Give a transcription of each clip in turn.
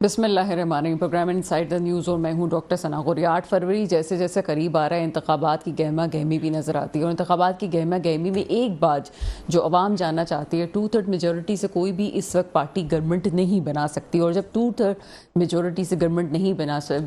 بسم اللہ الرحمن الرحیم۔ پروگرام انسائیڈ دا نیوز اور میں ہوں ڈاکٹر ثنا غوری۔ 8 فروری جیسے جیسے قریب آ رہا ہے انتخابات کی گہما گہمی بھی نظر آتی ہے، اور انتخابات کی گہما گہمی میں ایک بات جو عوام جاننا چاہتی ہے، 2/3 میجورٹی سے کوئی بھی اس وقت پارٹی گورنمنٹ نہیں بنا سکتی، اور جب 2/3 میجورٹی سے گورنمنٹ نہیں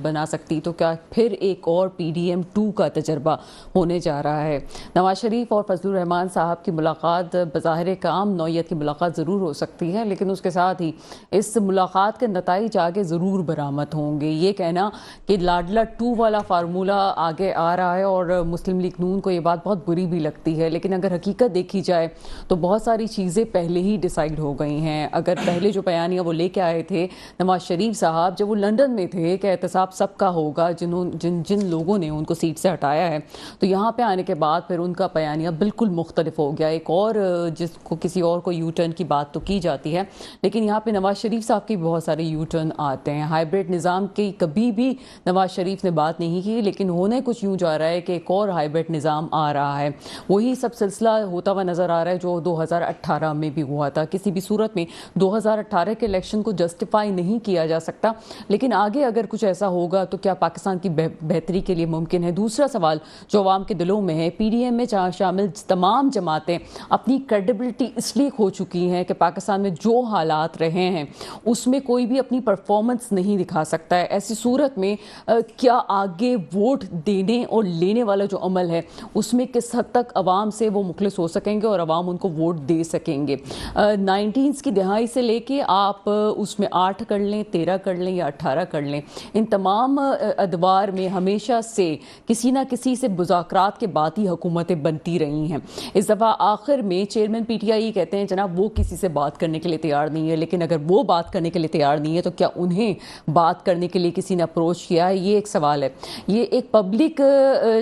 بنا سکتی تو کیا پھر ایک اور PDM 2 کا تجربہ ہونے جا رہا ہے؟ نواز شریف اور فضل الرحمان صاحب کی ملاقات بظاہر ایک عام نوعیت کی ملاقات ضرور ہو سکتی ہے، لیکن اس کے ساتھ ہی اس ملاقات کے نتائج آگے ضرور برآمد ہوں گے۔ یہ کہنا کہ لاڈلا 2 والا فارمولہ آگے آ رہا ہے، اور مسلم لیگ نون کو یہ بات بہت بری بھی لگتی ہے، لیکن اگر حقیقت دیکھی جائے تو بہت ساری چیزیں پہلے ہی ڈیسائیڈ ہو گئی ہیں۔ اگر پہلے جو بیانیہ وہ لے کے آئے تھے نواز شریف صاحب جب وہ لندن میں تھے کہ احتساب سب کا ہوگا، جن لوگوں نے ان کو سیٹ سے ہٹایا ہے، تو یہاں پہ آنے کے بعد پھر ان کا بیانیہ بالکل مختلف ہو گیا۔ ایک اور جس کو کسی اور کو یو ٹرن کی بات تو کی جاتی ہے، لیکن یہاں پہ نواز شریف صاحب کی بہت سارے یو ٹرن آتے ہیں۔ ہائیبریڈ نظام کی کبھی بھی نواز شریف نے بات نہیں کی، لیکن ہونے کچھ یوں جا رہا ہے کہ ایک اور ہائیبریڈ نظام آ رہا ہے۔ وہی سب سلسلہ ہوتا ہوا نظر آ رہا ہے جو 2018 میں بھی ہوا تھا۔ کسی بھی صورت میں 2018 کے الیکشن کو جسٹیفائی نہیں کیا جا سکتا، لیکن آگے اگر کچھ ایسا ہوگا تو کیا پاکستان کی بہتری کے لیے ممکن ہے؟ دوسرا سوال جو عوام کے دلوں میں ہے، PDM میں شامل تمام جماعتیں اپنی کریڈیبلٹی اس لیے کھو چکی ہیں کہ پاکستان میں جو حالات رہے ہیں اس میں کوئی بھی اپنی پرفارمنس نہیں دکھا سکتا ہے۔ ایسی صورت میں کیا آگے ووٹ دینے اور لینے والا جو عمل ہے اس میں کس حد تک عوام سے وہ مخلص ہو سکیں گے اور عوام ان کو ووٹ دے سکیں گے؟ 19 کی دہائی سے لے کے آپ اس میں 8 کر لیں، 13 کر لیں یا 18 کر لیں، ان تمام ادوار میں ہمیشہ سے کسی نہ کسی سے مذاکرات کے بعد ہی حکومتیں بنتی رہی ہیں۔ اس دفعہ آخر میں چیئرمین PTI کہتے ہیں جناب وہ کسی سے بات کرنے کے لیے تیار نہیں ہے، لیکن اگر وہ بات کرنے کے لیے تیار نہیں ہے تو کیا انہیں بات کرنے کے لیے کسی نے اپروچ کیا ہے؟ یہ ایک سوال ہے۔ یہ ایک پبلک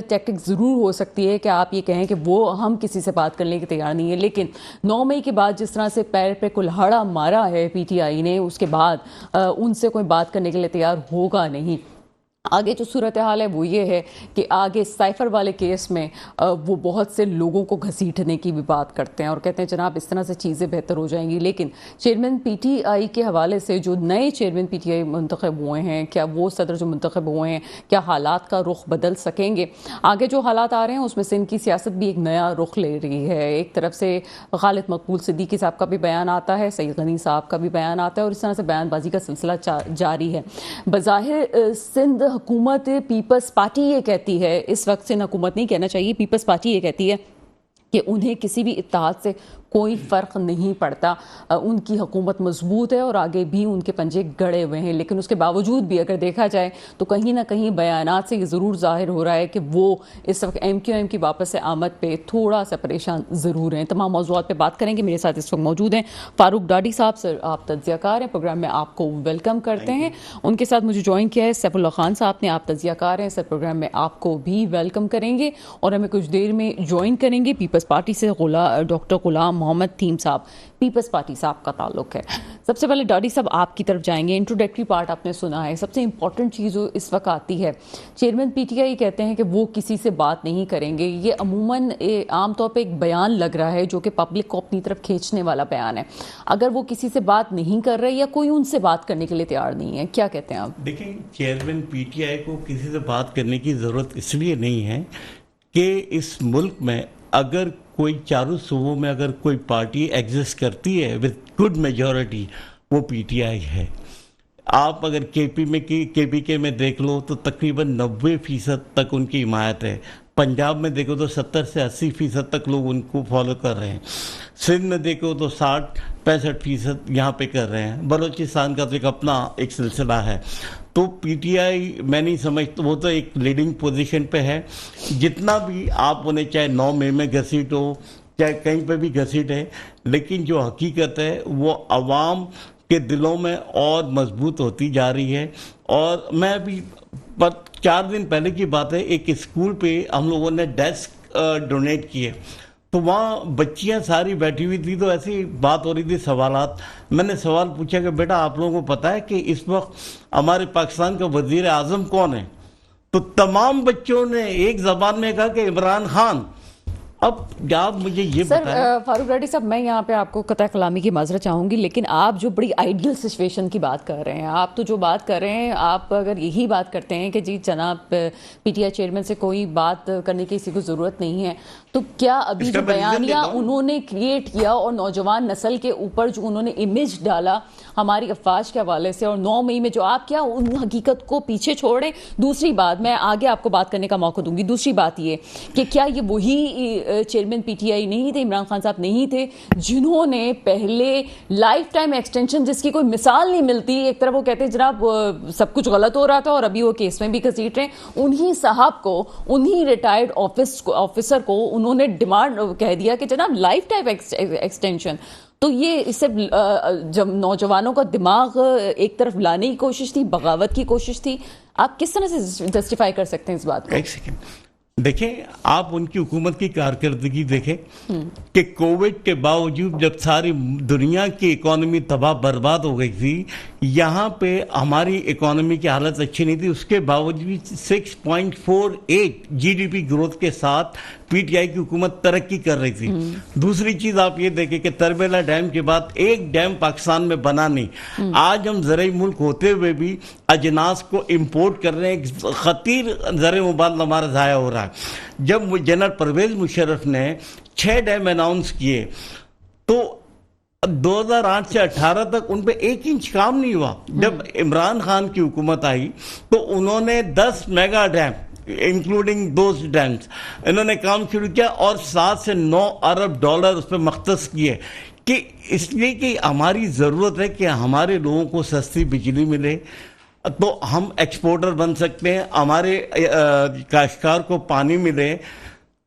ٹیکٹک ضرور ہو سکتی ہے کہ آپ یہ کہیں کہ وہ ہم کسی سے بات کرنے کے تیار نہیں ہے، لیکن 9 مئی کے بعد جس طرح سے پیر پہ کلہاڑا مارا ہے PTI نے، اس کے بعد ان سے کوئی بات کرنے کے لیے تیار ہوگا نہیں۔ آگے جو صورتحال ہے وہ یہ ہے کہ آگے سائفر والے کیس میں وہ بہت سے لوگوں کو گھسیٹنے کی بھی بات کرتے ہیں اور کہتے ہیں جناب اس طرح سے چیزیں بہتر ہو جائیں گی، لیکن چیئرمین PTI کے حوالے سے جو نئے چیئرمین PTI منتخب ہوئے ہیں، کیا وہ صدر جو منتخب ہوئے ہیں کیا حالات کا رخ بدل سکیں گے؟ آگے جو حالات آ رہے ہیں اس میں سے ان کی سیاست بھی ایک نیا رخ لے رہی ہے۔ ایک طرف سے خالد مقبول صدیقی صاحب کا بھی بیان آتا ہے، سعید غنی صاحب کا بھی بیان آتا ہے، اور اس طرح سے بیان بازی کا سلسلہ جاری ہے۔ بظاہر سندھ حکومت پیپلز پارٹی یہ کہتی ہے، اس وقت سندھ حکومت نہیں کہنا چاہیے، پیپلز پارٹی یہ کہتی ہے کہ انہیں کسی بھی اتحاد سے کوئی فرق نہیں پڑتا، ان کی حکومت مضبوط ہے اور آگے بھی ان کے پنجے گڑے ہوئے ہیں، لیکن اس کے باوجود بھی اگر دیکھا جائے تو کہیں نہ کہیں بیانات سے یہ ضرور ظاہر ہو رہا ہے کہ وہ اس وقت MQM کی واپس سے آمد پہ تھوڑا سا پریشان ضرور ہیں۔ تمام موضوعات پہ بات کریں گے۔ میرے ساتھ اس وقت موجود ہیں فاروق ڈاڈی صاحب، سر آپ تجزیہ کار ہیں، پروگرام میں آپ کو ویلکم کرتے ہیں۔ ان کے ساتھ مجھے جوائن کیا ہے سیف اللہ خان صاحب نے، آپ تجزیہ کار ہیں سر، پروگرام میں آپ کو بھی ویلکم کریں گے، اور ہمیں کچھ دیر میں جوائن کریں گے پیپلز پارٹی سے ڈاکٹر غلام محمد تھیم صاحب، پیپلز پارٹی صاحب کا تعلق ہے۔ سب سے پہلے ڈاڈی صاحب آپ کی طرف جائیں گے۔ انٹروڈکٹری پارٹ آپ نے سنا ہے، سب سے امپورٹنٹ چیز جو اس وقت آتی ہے، چیئرمین PTI کہتے ہیں کہ وہ کسی سے بات نہیں کریں گے۔ یہ عموماً عام طور پہ ایک بیان لگ رہا ہے جو کہ پبلک کو اپنی طرف کھینچنے والا بیان ہے۔ اگر وہ کسی سے بات نہیں کر رہے یا کوئی ان سے بات کرنے کے لیے تیار نہیں ہے، کیا کہتے ہیں آپ؟ دیکھیں، چیئرمین PTI کو کسی سے بات کرنے کی ضرورت اس لیے نہیں ہے کہ اس ملک میں اگر کوئی چاروں صوبوں میں اگر کوئی پارٹی ایگزسٹ کرتی ہے وتھ گڈ میجورٹی، وہ PTI ہے۔ آپ اگر KPK میں دیکھ لو تو تقریباً 90% تک ان کی حمایت ہے۔ پنجاب میں دیکھو تو 70 سے 80% تک لوگ ان کو فالو کر رہے ہیں۔ سندھ میں دیکھو تو 60-65% یہاں پہ کر رہے ہیں۔ بلوچستان کا تو ایک اپنا ایک سلسلہ ہے۔ تو PTI میں نہیں سمجھتا، وہ تو ایک لیڈنگ پوزیشن پہ ہے۔ جتنا بھی آپ انہیں چاہے 9 مئی میں گھسیٹ ہو، چاہے کہیں پہ بھی گھسیٹ ہے، لیکن جو حقیقت ہے وہ عوام کے دلوں میں اور مضبوط ہوتی جا رہی ہے۔ اور میں ابھی 4 دن پہلے کی بات ہے، ایک اسکول پہ ہم لوگوں نے ڈیسک ڈونیٹ کیے، تو وہاں بچیاں ساری بیٹھی ہوئی تھی، تو ایسی بات ہو رہی تھی سوالات۔ میں نے سوال پوچھا کہ بیٹا آپ لوگوں کو پتہ ہے کہ اس وقت ہمارے پاکستان کا وزیر اعظم کون ہے؟ تو تمام بچوں نے ایک زبان میں کہا کہ عمران خان۔ اب آپ مجھے یہ سر بتائیں. فاروق ریڈی صاحب، میں یہاں پہ آپ کو قطع کلامی کی معذرت چاہوں گی، لیکن آپ جو بڑی آئیڈیل سچویشن کی بات کر رہے ہیں، آپ تو جو بات کر رہے ہیں، آپ اگر یہی بات کرتے ہیں کہ جی جناب پی ٹی آئی چیئرمین سے کوئی بات کرنے کی کسی کو ضرورت نہیں ہے، تو کیا ابھی جو بیانیہ انہوں نے کریٹ کیا اور نوجوان نسل کے اوپر جو انہوں نے امیج ڈالا ہماری افواج کے حوالے سے، اور 9 مئی میں جو آپ کیا ان حقیقت کو پیچھے چھوڑیں. دوسری بات، میں آگے آپ کو بات کرنے کا موقع دوں گی، دوسری بات یہ کہ کیا یہ وہی چیئرمین پی ٹی آئی نہیں تھے، عمران خان صاحب نہیں تھے، جنہوں نے پہلے لائف ٹائم ایکسٹینشن جس کی کوئی مثال نہیں ملتی، ایک طرف وہ کہتے ہیں جناب سب کچھ غلط ہو رہا تھا اور ابھی وہ کیس میں بھی گھسیٹ رہے ہیں، انہی صاحب کو، انہی ریٹائرڈ آفیسر کو انہوں نے ڈیمانڈ کہہ دیا کہ جناب لائف ٹائم ایکسٹینشن. تو یہ اس سے جب نوجوانوں کا دماغ ایک طرف لانے کی کوشش تھی، بغاوت کی کوشش تھی. آپ کس طرح سے جسٹیفائی کر سکتے ہیں اس بات کو؟ ایک سیکنڈ دیکھیں، آپ ان کی حکومت کی کارکردگی دیکھیں کہ کووڈ کے باوجود جب ساری دنیا کی اکانومی تباہ برباد ہو گئی تھی، یہاں پہ ہماری اکانومی کی حالت اچھی نہیں تھی، اس کے باوجود 6.48 جی ڈی پی گروتھ کے ساتھ پی ٹی آئی کی حکومت ترقی کر رہی تھی. دوسری چیز آپ یہ دیکھیں کہ تربیلا ڈیم کے بعد ایک ڈیم پاکستان میں بنا نہیں. آج ہم زرعی ملک ہوتے ہوئے بھی اجناس کو امپورٹ کر رہے ہیں، خطیر زرعی مبادلہ ہمارا ضائع ہو رہا ہے. جب جنرل پرویز مشرف نے 6 ڈیم اناؤنس کیے تو 2008 سے 18 تک ان پہ 1 انچ کام نہیں ہوا. جب عمران خان کی حکومت آئی تو انہوں نے 10 mega dam including those dams انہوں نے کام شروع کیا اور 7 سے 9 ارب ڈالر اس پہ مختص کیے، کہ اس لیے کہ ہماری ضرورت ہے کہ ہمارے لوگوں کو سستی بجلی ملے تو ہم ایکسپورٹر بن سکتے ہیں، ہمارے کاشتکار کو پانی ملے،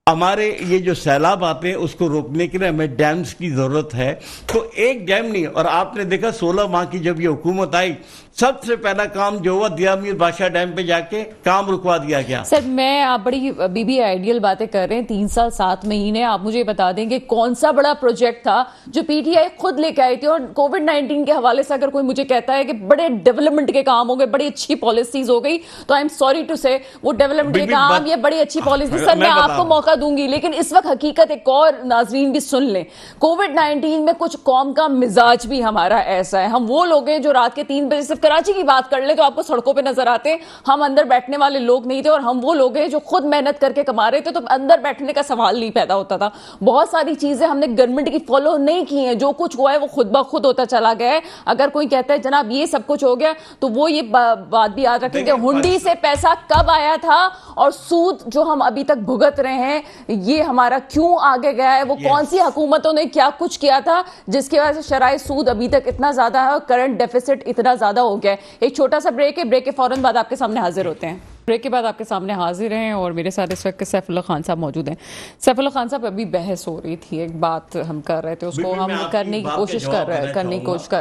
ہمارے یہ جو سیلاب آتے ہیں اس کو روکنے کے لیے ہمیں ڈیمز کی ضرورت ہے. تو ایک ڈیم نہیں. اور آپ نے دیکھا 16 ماہ کی جب یہ حکومت آئی، سب سے پہلا کام جو ہوا دیا میر بادشاہ ڈیم پہ جا کے کام رکوا دیا گیا. سر میں آپ بڑی بی آئیڈیل باتیں کر رہے ہیں، 3 سال 7 مہینے. آپ مجھے بتا دیں کہ کون سا بڑا پروجیکٹ تھا جو پی ٹی آئی خود لے کے آئی تھی؟ اور کووڈ-19 کے حوالے سے اگر کوئی مجھے کہتا ہے کہ بڑے ڈیولپمنٹ کے کام ہو گئے، بڑی اچھی پالیسیز ہو گئی، تو آئی ایم سوری ٹو سے وہ ڈیولپمنٹ کے کام، یہ بڑی اچھی پالیسی. سر میں آپ کو موقع دوں گی، لیکن اس وقت حقیقت ایک اور ناظرین بھی سن لیں. کووڈ-19 میں کچھ قوم کا مزاج بھی ہمارا ایسا ہے. ہم وہ لوگ ہیں جو رات کے 3 بجے صرف کراچی کی بات کر لیں تو آپ کو سڑکوں پہ نظر آتے ہیں. ہم اندر بیٹھنے والے لوگ نہیں تھے، اور ہم وہ لوگ ہیں جو خود محنت کر کے کما رہے تھے، تو اندر بیٹھنے کا سوال نہیں پیدا ہوتا تھا. بہت ساری چیزیں ہم نے گورنمنٹ کی فالو نہیں کی ہیں، جو کچھ ہوا ہے وہ خود بخود ہوتا چلا گیا ہے. اگر کوئی کہتا ہے جناب یہ سب کچھ ہو گیا، تو وہ یہ بات بھی یاد رکھیں کہ ہنڈی سے پیسہ کب آیا تھا، اور سود جو ہم ابھی تک بھگت رہے ہیں یہ ہمارا کیوں آگے گیا ہے، وہ کون سی حکومتوں نے کیا کچھ کیا تھا جس کی وجہ سے شرائع سود ابھی تک اتنا زیادہ ہے اور کرنٹ ڈیفیسٹ اتنا زیادہ ہو گیا ہے. ایک چھوٹا سا بریک ہے، بریک کے فوراً بعد آپ کے سامنے حاضر ہوتے ہیں. بریک کے بعد آپ کے سامنے حاضر ہیں اور میرے ساتھ اس وقت سیف اللہ خان صاحب موجود ہیں. سیف اللہ خان صاحب، ابھی بحث ہو رہی تھی، ایک بات ہم کر رہے تھے، اس کو ہم کرنے کی کوشش کر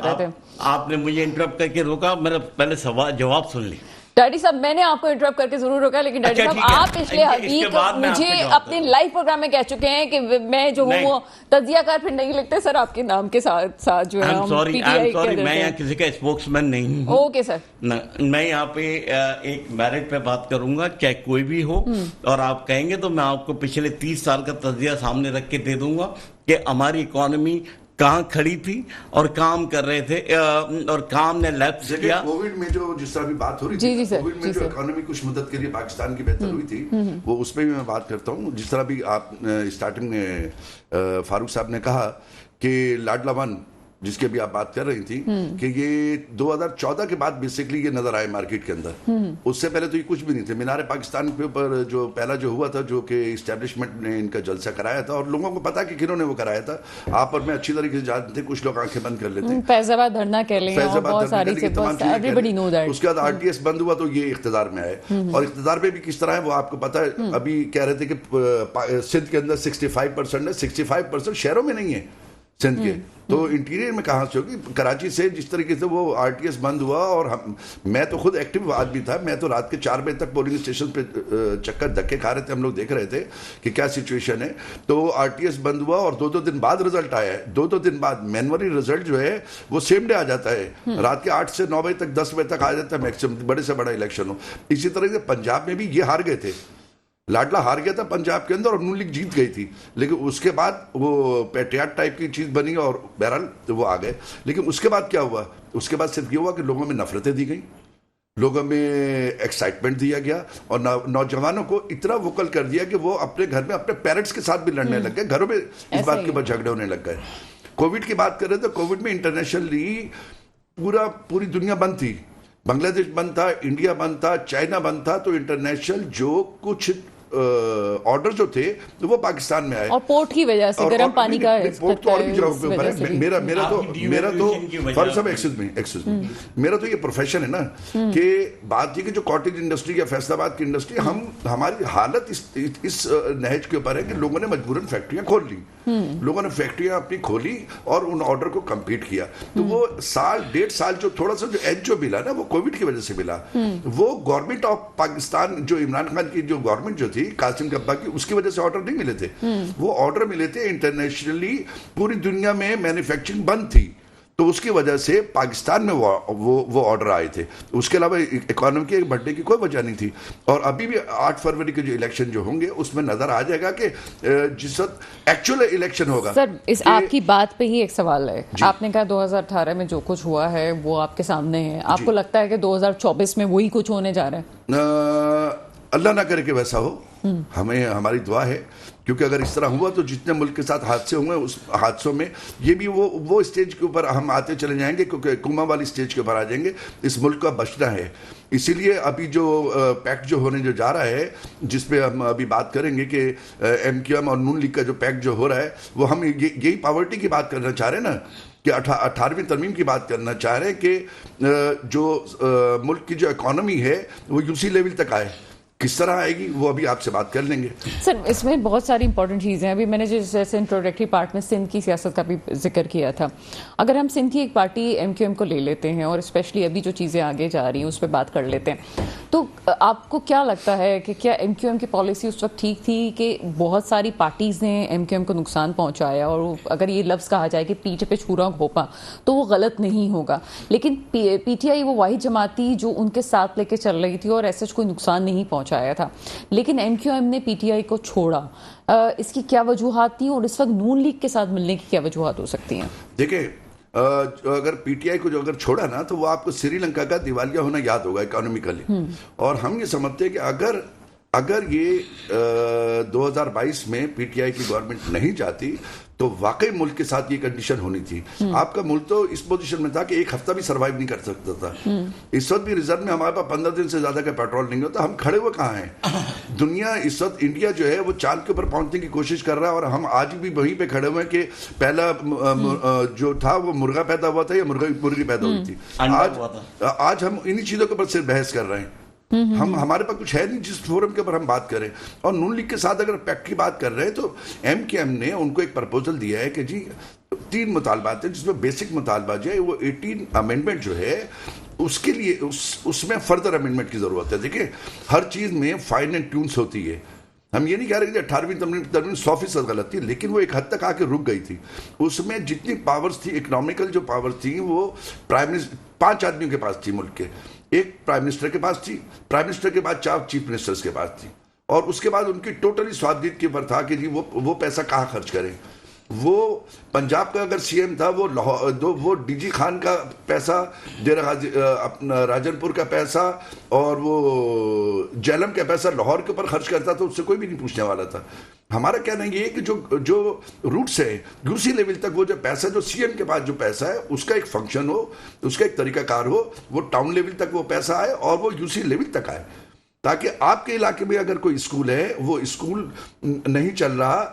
رہے تھے. آپ نے مجھے انٹرپٹ کر کے روکا، میرا پہلے جواب سن لی. ڈیڈی صاحب میں نے آپ کو انٹرپٹ کر کے ضرور روکا، لیکن ڈیڈی صاحب آپ پچھلے حقیق مجھے اپنے لائیو پروگرام میں کہہ چکے ہیں کہ میں جو ہوں وہ تجزیہ کار پھر نہیں لکھتے سر آپ کے نام کے ساتھ جو ہے ہم پی ٹی آئی کہہ دیتے ہیں. میں یہاں کسی کا اسپوکس مین نہیں ہوں. Okay sir. میں یہاں پہ ایک میرٹ پہ بات کروں گا، چاہے کوئی بھی ہو، اور آپ کہیں گے تو میں آپ کو پچھلے 30 سال کا تجزیہ سامنے رکھ کے دے دوں گا کہ ہماری اکانومی کہاں کھڑی تھی اور کام کر رہے تھے، اور کام نے لیپس کیا. کووڈ میں جو جس طرح بھی بات ہو رہی تھی، کووڈ میں جو اکانومی کچھ مدد کے لیے پاکستان کی بہتر ہوئی تھی، وہ اس پہ بھی میں بات کرتا ہوں. جس طرح بھی آپ اسٹارٹنگ میں فاروق صاحب نے کہا کہ لاڈلا ون جس کے بھی آپ بات کر رہی تھی کہ یہ 2014 کے بعد بیسیکلی یہ نظر آئے مارکیٹ کے اندر. اس سے پہلے تو یہ کچھ بھی نہیں تھے. مینار پاکستان کے اوپر جو پہلا جو ہوا تھا، جو کہ اسٹیبلشمنٹ نے ان کا جلسہ کرایا تھا، اور لوگوں کو پتا کہ کنہوں نے وہ کرایا تھا. آپ اور میں اچھی طریقے سے جانتے ہیں، کچھ لوگ آنکھیں بند کر لیتے ہیں. فیض آباد دھرنا کہہ لیں، بہت ساری چیزیں. اس کے بعد آر ٹی ایس بند ہوا تو یہ اقتدار میں آئے، اور اقتدار پہ بھی کس طرح ہے وہ آپ کو پتا ہے. ابھی کہہ رہے تھے کہ سندھ کے اندر 65% ہے، 65% شہروں میں نہیں ہے سندھ کے، تو انٹیریئر میں کہاں سے ہوگی. کراچی سے جس طریقے سے وہ آر ٹی ایس بند ہوا، اور میں تو خود ایکٹیو آدمی تھا، میں تو رات کے 4 بجے تک پولنگ اسٹیشن پہ چکر دھکے کھا رہے تھے. ہم لوگ دیکھ رہے تھے کہ کیا سچویشن ہے. تو آر ٹی ایس بند ہوا اور 2 دن بعد رزلٹ آیا ہے. 2 دن بعد مینولی رزلٹ جو ہے وہ سیم ڈے آ جاتا ہے. رات کے 8 سے 9 بجے تک 10 بجے تک آ جاتا ہے میکسیمم، بڑے سے بڑا الیکشن ہو. اسی طرح سے پنجاب میں بھی یہ ہار گئے تھے. لاڈلا ہار گیا تھا پنجاب کے اندر اور نون لیگ جیت گئی تھی, لیکن اس کے بعد وہ پیٹریاٹ ٹائپ کی چیز بنی اور بہرحال وہ آ گئے. لیکن اس کے بعد کیا ہوا؟ اس کے بعد صرف یہ ہوا کہ لوگوں میں نفرتیں دی گئیں, لوگوں میں ایکسائٹمنٹ دیا گیا, اور نوجوانوں کو اتنا ووکل کر دیا کہ وہ اپنے گھر میں اپنے پیرنٹس کے ساتھ بھی لڑنے لگ گئے, گھروں میں اس بات کے بعد جھگڑے ہونے لگ گئے. کووڈ کی بات کر رہے تو کووڈ میں انٹرنیشنلی پوری دنیا بند تھی, بنگلہ دیش بند تھا, انڈیا بند تھا, چائنا بند تھا, تو انٹرنیشنل جو کچھ آرڈر جو تھے وہ پاکستان میں آئے, اور پورٹ کی وجہ سے گرم پانی کا پورٹ تو اور بھی جگہوں پہ اوپر ہے. میرا تو فارغ صاحب ایکسکیوز می, میرا تو یہ پروفیشن ہے نا کہ بات یہ کہ جو کاٹیج انڈسٹری یا فیصل آباد کی انڈسٹری, ہماری حالت اس نہج کے اوپر ہے کہ لوگوں نے مجبوراً فیکٹریاں کھول لی, لوگوں نے فیکٹریاں اپنی کھولی اور ان آرڈر کو کمپلیٹ کیا. تو وہ سال 1.5 سال جو تھوڑا سا جو ایج جو ملا نا وہ کووڈ کی وجہ سے ملا. وہ گورنمنٹ آف پاکستان جو عمران خان کی جو گورنمنٹ جو تھی قاسم غبا کی, اس کی وجہ سے آرڈر نہیں ملے تھے, وہ آرڈر ملے تھے انٹرنیشنلی, پوری دنیا میں مینوفیکچرنگ بند تھی, تو اس کی وجہ سے پاکستان میں وہ آرڈر آئے تھے. اس کے علاوہ اکانومی کے بڑھنے کی کوئی وجہ نہیں تھی. اور ابھی بھی 8 فروری کے جو الیکشن جو ہوں گے اس میں نظر آ جائے گا کہ جس وقت ایکچوئل الیکشن ہوگا. سر اس آپ کی بات پہ ہی ایک سوال ہے, آپ نے کہا 2018 میں جو کچھ ہوا ہے وہ آپ کے سامنے ہے, آپ کو لگتا ہے کہ 2024 میں وہی کچھ ہونے جا رہا ہے؟ اللہ نہ کرے کہ ویسا ہو, ہماری دعا ہے, کیونکہ اگر اس طرح ہوا تو جتنے ملک کے ساتھ حادثے ہوئے اس حادثوں میں یہ بھی وہ اسٹیج کے اوپر ہم آتے چلے جائیں گے, کیونکہ کوما والی اسٹیج کے اوپر آ جائیں گے. اس ملک کا بچنا ہے, اسی لیے ابھی جو پیکٹ جو ہونے جو جا رہا ہے, جس پہ ہم ابھی بات کریں گے کہ ایم کیو ایم اور نون لیگ کا جو پیکٹ جو ہو رہا ہے, وہ ہم یہی پاورٹی کی بات کرنا چاہ رہے ہیں نا, کہ 18ویں ترمیم کی بات کرنا چاہ رہے ہیں کہ جو ملک کی جو اکانومی ہے وہ یو سی لیول تک آئے. کس طرح آئے گی وہ ابھی آپ سے بات کر لیں گے. سر اس میں بہت ساری امپورٹنٹ چیزیں ہیں. ابھی میں نے جیسے انٹروڈکٹری پارٹ میں سندھ کی سیاست کا بھی ذکر کیا تھا. اگر ہم سندھ کی ایک پارٹی ایم کیو ایم کو لے لیتے ہیں, اور اسپیشلی ابھی جو چیزیں آگے جا رہی ہیں اس پہ بات کر لیتے ہیں, تو آپ کو کیا لگتا ہے کہ کیا ایم کیو ایم کی پالیسی اس وقت ٹھیک تھی کہ بہت ساری پارٹیز نے ایم کیو ایم کو نقصان پہنچایا, اور اگر یہ لفظ کہا جائے کہ پیٹھ پہ چھورا گھوپا تو وہ غلط نہیں ہوگا, لیکن پی ٹی آئی وہ واحد جماعت تھی جو ان کے ساتھ لے کے چل رہی تھی اور ایسے کوئی نقصان نہیں پہنچایا تھا, لیکن ایم کیو ایم نے پی ٹی آئی کو چھوڑا. اس کی کیا وجوہات تھیں, اور اس وقت نون لیگ کے ساتھ ملنے کی کیا وجوہات ہو سکتی ہیں؟ دیکھیں, اگر پی ٹی آئی کو جو اگر چھوڑا نا تو وہ آپ کو سری لنکا کا دیوالیہ ہونا یاد ہوگا اکانومیکلی. اور ہم یہ سمجھتے ہیں کہ اگر یہ 2022 میں پی ٹی آئی کی گورنمنٹ نہیں جاتی تو واقعی ملک کے ساتھ یہ کنڈیشن ہونی تھی. آپ کا ملک تو اس پوزیشن میں تھا کہ ایک ہفتہ بھی سروائیو نہیں کر سکتا تھا. اس وقت بھی ریزرو میں ہمارے پاس 15 دن سے زیادہ کا پیٹرول نہیں ہوتا. ہم کھڑے ہوئے کہاں ہیں؟ دنیا اس وقت, انڈیا جو ہے وہ چاند کے اوپر پہنچنے کی کوشش کر رہا ہے, اور ہم آج بھی وہیں پہ کھڑے ہوئے ہیں کہ پہلا جو تھا وہ مرغا پیدا ہوا تھا یا مرغی پیدا ہوئی تھی. آج ہم انہی چیزوں کے اوپر صرف بحث کر رہے ہیں. ہمارے پاس کچھ ہے نہیں جس فورم کے اوپر ہم بات کریں. اور نون لیگ کے ساتھ اگر پیکٹ کی بات کر رہے ہیں تو ایم کیو ایم نے ان کو ایک پرپوزل دیا ہے کہ جی 3 مطالبات ہیں, جس میں بیسک مطالبہ جو ہے وہ 18 امینڈمنٹ جو ہے اس کے لیے اس میں فردر امینڈمنٹ کی ضرورت ہے. دیکھیں ہر چیز میں فائن اینڈ ٹیونس ہوتی ہے. ہم یہ نہیں کہہ رہے کہ 18ویں ترمیم 100% غلط تھی, لیکن وہ ایک حد تک آ کے رک گئی تھی. اس میں جتنی پاورز تھی, اکنامیکل جو پاورز تھیں, وہ 5 آدمیوں کے پاس تھی ملک کے. ایک پرائم منسٹر کے پاس تھی, پرائم منسٹر کے بعد 4 چیف منسٹرز کے پاس تھی, اور اس کے بعد ان کی ٹوٹلی سوادھیت کے اوپر تھا کہ جی وہ پیسہ کہاں خرچ کریں. وہ پنجاب کا اگر سی ایم تھا وہ ڈی جی خان کا پیسہ, اپنا راجن پور کا پیسہ اور وہ جیلم کا پیسہ لاہور کے اوپر خرچ کرتا تھا, اس سے کوئی بھی نہیں پوچھنے والا تھا. ہمارا کہنا یہ ہے کہ جو روٹس ہے یو سی لیول تک, وہ جو پیسہ جو سی ایم کے پاس جو پیسہ ہے اس کا ایک فنکشن ہو, اس کا ایک طریقہ کار ہو, وہ ٹاؤن لیول تک وہ پیسہ آئے اور وہ یو سی لیول تک آئے, تاکہ آپ کے علاقے میں اگر کوئی اسکول ہے, وہ اسکول نہیں چل رہا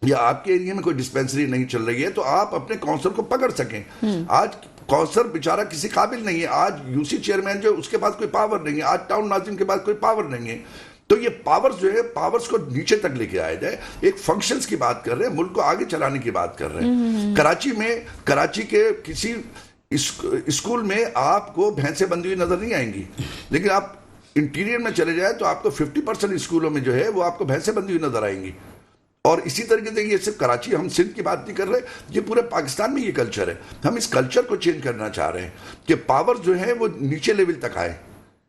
یا آپ کے ایریا میں کوئی ڈسپینسری نہیں چل رہی ہے, تو آپ اپنے کونسلر کو پکڑ سکیں. آج کونسلر بیچارہ کسی قابل نہیں ہے, آج یو سی چیئرمین جو اس کے پاس کوئی پاور نہیں ہے, آج ٹاؤن ناظرین کے پاس کوئی پاور نہیں ہے. تو یہ پاورز جو ہے, پاورز کو نیچے تک لے کے آیا جائے. ایک فنکشنز کی بات کر رہے ہیں, ملک کو آگے چلانے کی بات کر رہے ہیں. کراچی کے کسی اسکول میں آپ کو بھینسیں بندھی ہوئی نظر نہیں آئیں گی, لیکن آپ انٹیریئر میں چلے جائیں تو آپ کو 50% اسکولوں میں جو ہے وہ آپ کو بھینسیں بندھی ہوئی نظر آئیں گی. اور اسی طریقے سے یہ صرف کراچی, ہم سندھ کی بات نہیں کر رہے, یہ پورے پاکستان میں یہ کلچر ہے. ہم اس کلچر کو چینج کرنا چاہ رہے ہیں کہ پاور جو ہے وہ نیچے لیول تک آئے.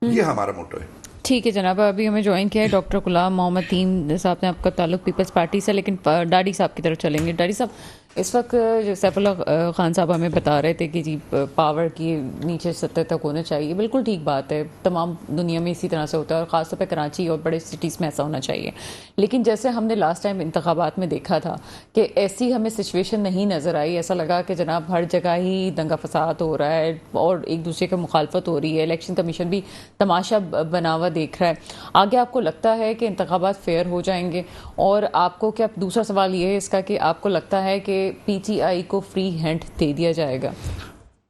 یہ ہمارا موٹو ہے. ٹھیک ہے جناب, ابھی ہمیں جوائن کیا ہے ڈاکٹر غلام محمد تیم صاحب نے. آپ کا تعلق پیپلز پارٹی سے, لیکن ڈاڈی صاحب کی طرف چلیں گے. ڈاڈی صاحب, اس وقت جو سیف اللہ خان صاحب ہمیں بتا رہے تھے کہ جی پاور کی نیچے سطح تک ہونا چاہیے, بالکل ٹھیک بات ہے, تمام دنیا میں اسی طرح سے ہوتا ہے اور خاص طور پہ کراچی اور بڑے سٹیز میں ایسا ہونا چاہیے. لیکن جیسے ہم نے لاسٹ ٹائم انتخابات میں دیکھا تھا کہ ایسی ہمیں سچویشن نہیں نظر آئی, ایسا لگا کہ جناب ہر جگہ ہی دنگا فساد ہو رہا ہے اور ایک دوسرے کی مخالفت ہو رہی ہے, الیکشن کمیشن بھی تماشا بنا ہوا دیکھ رہا ہے. آگے آپ کو لگتا ہے کہ انتخابات فیئر ہو جائیں گے؟ اور آپ کو کیا, دوسرا سوال یہ ہے اس کا کہ آپ کو لگتا ہے کہ پی ٹی آئی کو فری ہینڈ دے دیا جائے گا؟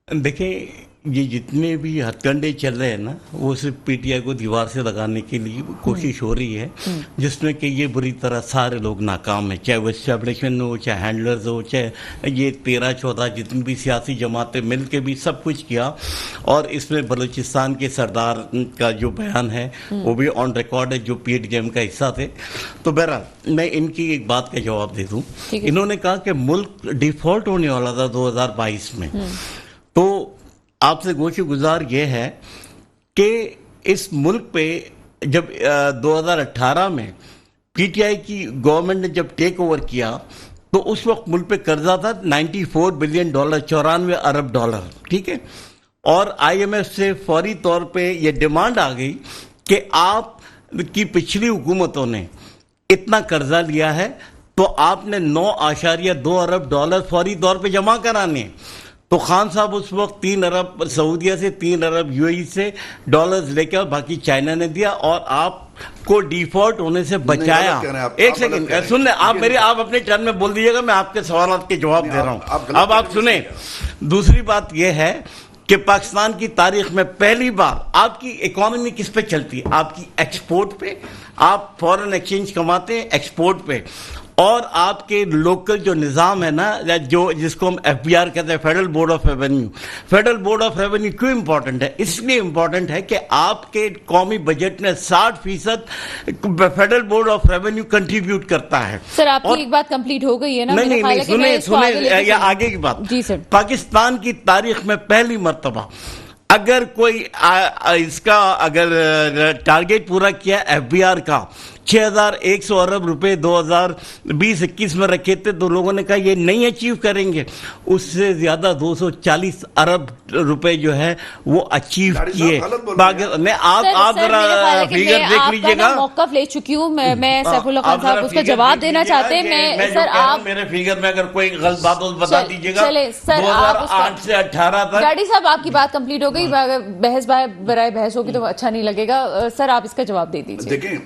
دیکھیں, یہ جتنے بھی ہتھ کنڈے چل رہے ہیں نا, وہ صرف پی ٹی آئی کو دیوار سے لگانے کے لیے کوشش ہو رہی ہے, جس میں کہ یہ بری طرح سارے لوگ ناکام ہیں, چاہے وہ اسٹیبلشمنٹ ہو, چاہے ہینڈلرز ہو, چاہے یہ 13-14 جتنی بھی سیاسی جماعتیں مل کے بھی سب کچھ کیا. اور اس میں بلوچستان کے سردار کا جو بیان ہے وہ بھی آن ریکارڈ ہے, جو پی ٹی ایم کا حصہ تھے. تو بہرحال میں ان کی ایک بات کا جواب دے دوں. انہوں نے کہا کہ ملک ڈیفالٹ ہونے والا تھا 2022 میں, تو آپ سے گوشہ گزار یہ ہے کہ اس ملک پہ جب 2018 میں پی ٹی آئی کی گورنمنٹ نے جب ٹیک اوور کیا تو اس وقت ملک پہ قرضہ تھا $94 بلین, 94 ارب ڈالر, ٹھیک ہے. اور آئی ایم ایف سے فوری طور پہ یہ ڈیمانڈ آ گئی کہ آپ کی پچھلی حکومتوں نے اتنا قرضہ لیا ہے تو آپ نے $9.2 ارب فوری طور پہ جمع کرانے. تو خان صاحب اس وقت 3 ارب سعودیہ سے, 3 ارب یو اے ای سے ڈالرز لے کے, اور باقی چائنا نے دیا, اور آپ کو ڈیفالٹ ہونے سے بچایا. ایک سیکنڈ سن لیں آپ, آپ اپنے ٹرن میں بول دیجیے گا, میں آپ کے سوالات کے جواب دے رہا ہوں, اب آپ سنیں. دوسری بات یہ ہے کہ پاکستان کی تاریخ میں پہلی بار آپ کی اکانومی کس پہ چلتی ہے؟ آپ کی ایکسپورٹ پہ. آپ فورن ایکسچینج کماتے ہیں ایکسپورٹ پہ, اور آپ کے لوکل جو نظام ہے نا, جو جس کو ہم ایف بی آر کہتے ہیں, federal board of revenue. Federal board of revenue کیوں امپورٹنٹ ہے؟ اس لیے امپورٹنٹ ہے کہ آپ کے قومی بجٹ میں 60% federal board of revenue contribute کرتا ہے. سر آپ کی ایک بات کمپلیٹ ہو گئی ہے نا؟ نہیں, سنیں یا آگے کی بات. جی سر. پاکستان کی تاریخ میں پہلی مرتبہ اگر کوئی اس کا اگر ٹارگیٹ پورا کیا ایف بی آر کا 6,100 ارب روپے 2020-21 میں رکھے تھے, تو لوگوں نے کہا یہ نہیں اچیو کریں گے. اس سے زیادہ 240 ارب روپے جو ہے وہ اچیو کیے. آپ ذرا فیگر دیکھ لیجیے گا. موقف لے چکی ہوں میں, سیف اللہ خان صاحب اس کا جواب دینا چاہتے ہیں. میں سر آپ میرے فیگر میں اگر کوئی غلط بات ہو بتا دیجیے گا. 2008 سے 18 تک. ڈاڈی صاحب آپ کی بات کمپلیٹ ہو گئی, بحث برائے بحث ہوگی تو اچھا نہیں لگے گا. سر آپ اس کا جواب دے دیجیے. دیکھیں,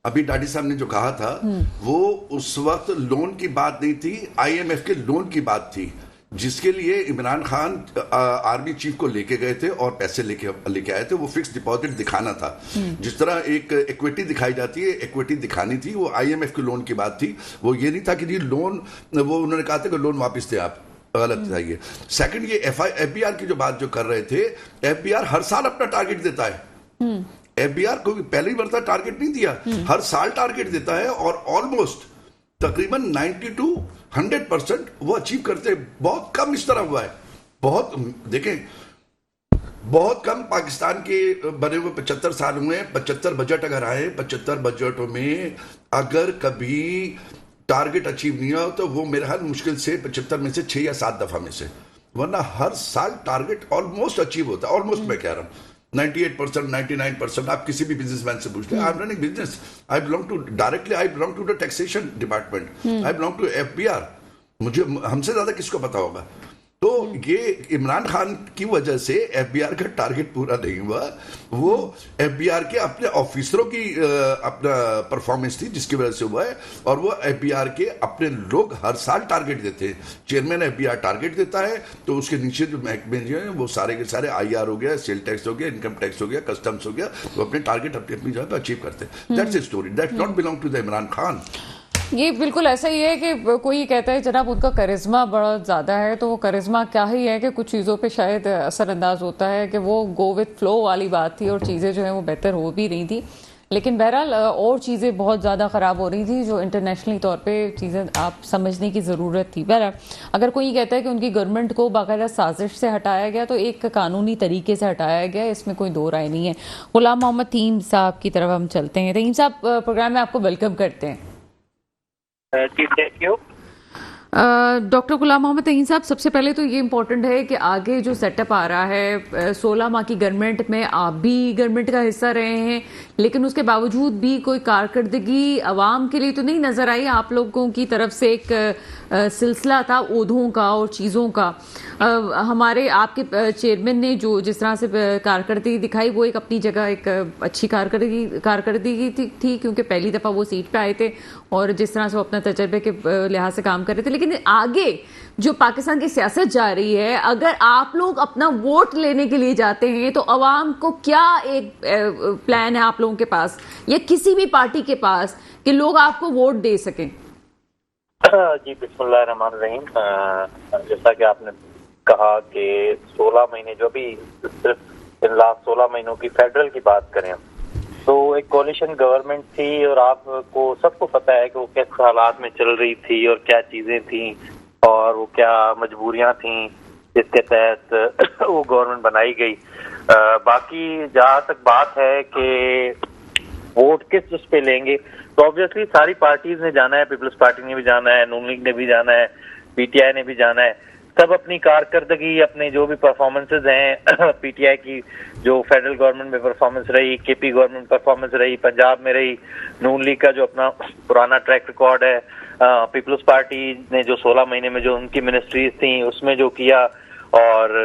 ابھی ڈاڈی صاحب نے جو کہا تھا وہ اس وقت لون کی بات نہیں تھی, آئی ایم ایف کے لون کی بات تھی, جس کے لیے عمران خان آرمی چیف کو لے کے گئے تھے اور پیسے لے کے آئے تھے. وہ فکس ڈپازٹ دکھانا تھا, جس طرح ایک ایکویٹی دکھائی جاتی ہے, ایکویٹی دکھانی تھی. وہ آئی ایم ایف کے لون کی بات تھی, وہ یہ نہیں تھا کہ یہ لون, وہ انہوں نے کہا تھا کہ لون واپس دے آپ, غلط تھا یہ. سیکنڈ, یہ ایف بی آر کی جو بات جو کر رہے تھے, ایف بی آر ہر سال اپنا ٹارگیٹ دیتا ہے. ایف بی آر کو پہلی مرتبہ ٹارگیٹ نہیں دیا, ہر سال ٹارگیٹ دیتا ہے, اور آلموسٹ تقریباً 90-100% وہ اچیو کرتے ہیں. بہت کم اس طرح ہوا ہے, بہت. دیکھیں, بہت کم پاکستان کے بنے ہوئے 75 سال ہوئے ہیں, 75 بجٹ اگر آئے, 75 بجٹوں میں اگر کبھی ٹارگیٹ اچیو نہیں ہوا تو وہ میرے حال مشکل سے 75 میں سے 6 یا 7 دفعہ میں سے, ورنہ ہر سال ٹارگیٹ آلموسٹ اچیو ہوتا ہے. آلموسٹ میں کہہ رہا ہوں 98%, 99%. آپ کسی بھی بزنس مین سے پوچھتے ہیں, I am running business, I belong to directly, I belong to the taxation department, I belong to F B R. مجھے ہم سے زیادہ کس کو پتا ہوگا. تو یہ عمران خان کی وجہ سے ایف بی آر کا ٹارگیٹ پورا نہیں ہوا. وہ ایف بی آر کے اپنے آفیسروں کی اپنا پرفارمنس تھی جس کی وجہ سے ہوا ہے, اور وہ ایف بی آر کے اپنے لوگ ہر سال ٹارگیٹ دیتے ہیں. Chairman F B R target دیتا ہے, تو اس کے نیچے جو محکمے جو ہیں وہ سارے کے سارے آئی آر ہو گیا, سیل ٹیکس ہو گیا, انکم ٹیکس ہو گیا, کسٹمس ہو گیا, وہ اپنے ٹارگیٹ اپنی جگہ پہ اچیو کرتے ہیں. That's a story, that not belong to the Imran Khan. یہ بالکل ایسا ہی ہے کہ کوئی کہتا ہے جناب ان کا کرزما بڑا زیادہ ہے, تو وہ کرزما کیا ہی ہے کہ کچھ چیزوں پہ شاید اثر انداز ہوتا ہے کہ وہ گو وتھ فلو والی بات تھی, اور چیزیں جو ہیں وہ بہتر ہو بھی رہی تھی. لیکن بہرحال اور چیزیں بہت زیادہ خراب ہو رہی تھی جو انٹرنیشنلی طور پہ چیزیں آپ سمجھنے کی ضرورت تھی. بہرحال اگر کوئی یہ کہتا ہے کہ ان کی گورنمنٹ کو باقاعدہ سازش سے ہٹایا گیا تو ایک قانونی طریقے سے ہٹایا گیا, اس میں کوئی دو رائے نہیں ہے. غلام محمد تھیم صاحب کی طرف ہم چلتے ہیں. تھیم صاحب پروگرام میں آپ کو ویلکم کرتے ہیں. Thank you. Doctor Ghulam Muhammad theme صاحب, سب سے پہلے تو یہ امپورٹنٹ ہے کہ آگے جو سیٹ اپ آ رہا ہے 16 ماہ کی گورنمنٹ میں آپ بھی گورنمنٹ کا حصہ رہے ہیں, لیکن اس کے باوجود بھی کوئی کارکردگی عوام کے لیے تو نہیں نظر آئی. آپ لوگوں کی طرف سے ایک سلسلہ تھا عہدوں کا اور چیزوں کا. ہمارے آپ کے چیئرمین نے جو جس طرح سے کارکردگی دکھائی وہ ایک اپنی جگہ ایک اچھی کارکردگی تھی کیونکہ پہلی دفعہ وہ سیٹ پہ آئے تھے اور جس طرح سے وہ اپنا تجربے کے لحاظ سے کام کر رہے تھے. لیکن آگے جو پاکستان کی سیاست جا رہی ہے, اگر آپ لوگ اپنا ووٹ لینے کے لیے جاتے ہیں تو عوام کو کیا ایک پلان ہے آپ لوگوں کے پاس یا کسی بھی پارٹی کے پاس کہ لوگ آپ کو ووٹ دے سکیں؟ جی بسم اللہ الرحمن الرحیم. جیسا کہ آپ نے کہا کہ 16 مہینے جو بھی صرف ان لاسٹ 16 مہینوں کی فیڈرل کی بات کریں تو ایک کولیشن گورنمنٹ تھی اور آپ کو سب کو پتہ ہے کہ وہ کس حالات میں چل رہی تھی اور کیا چیزیں تھیں اور وہ کیا مجبوریاں تھیں جس کے تحت وہ گورنمنٹ بنائی گئی. باقی جہاں تک بات ہے کہ ووٹ کس اس پہ لیں گے تو آبویسلی ساری پارٹیز نے جانا ہے, پیپلز پارٹی نے بھی جانا ہے, نون لیگ نے بھی جانا ہے, پی ٹی آئی نے بھی جانا ہے. سب اپنی کارکردگی اپنے جو بھی پرفارمنسز ہیں پی ٹی آئی کی جو فیڈرل گورنمنٹ میں پرفارمنس رہی, کے پی گورنمنٹ پرفارمنس رہی, پنجاب میں رہی, نون لیگ کا جو اپنا پرانا ٹریک ریکارڈ ہے, پیپلز پارٹی نے جو 16 مہینے میں جو ان کی منسٹریز تھیں اس میں جو کیا, اور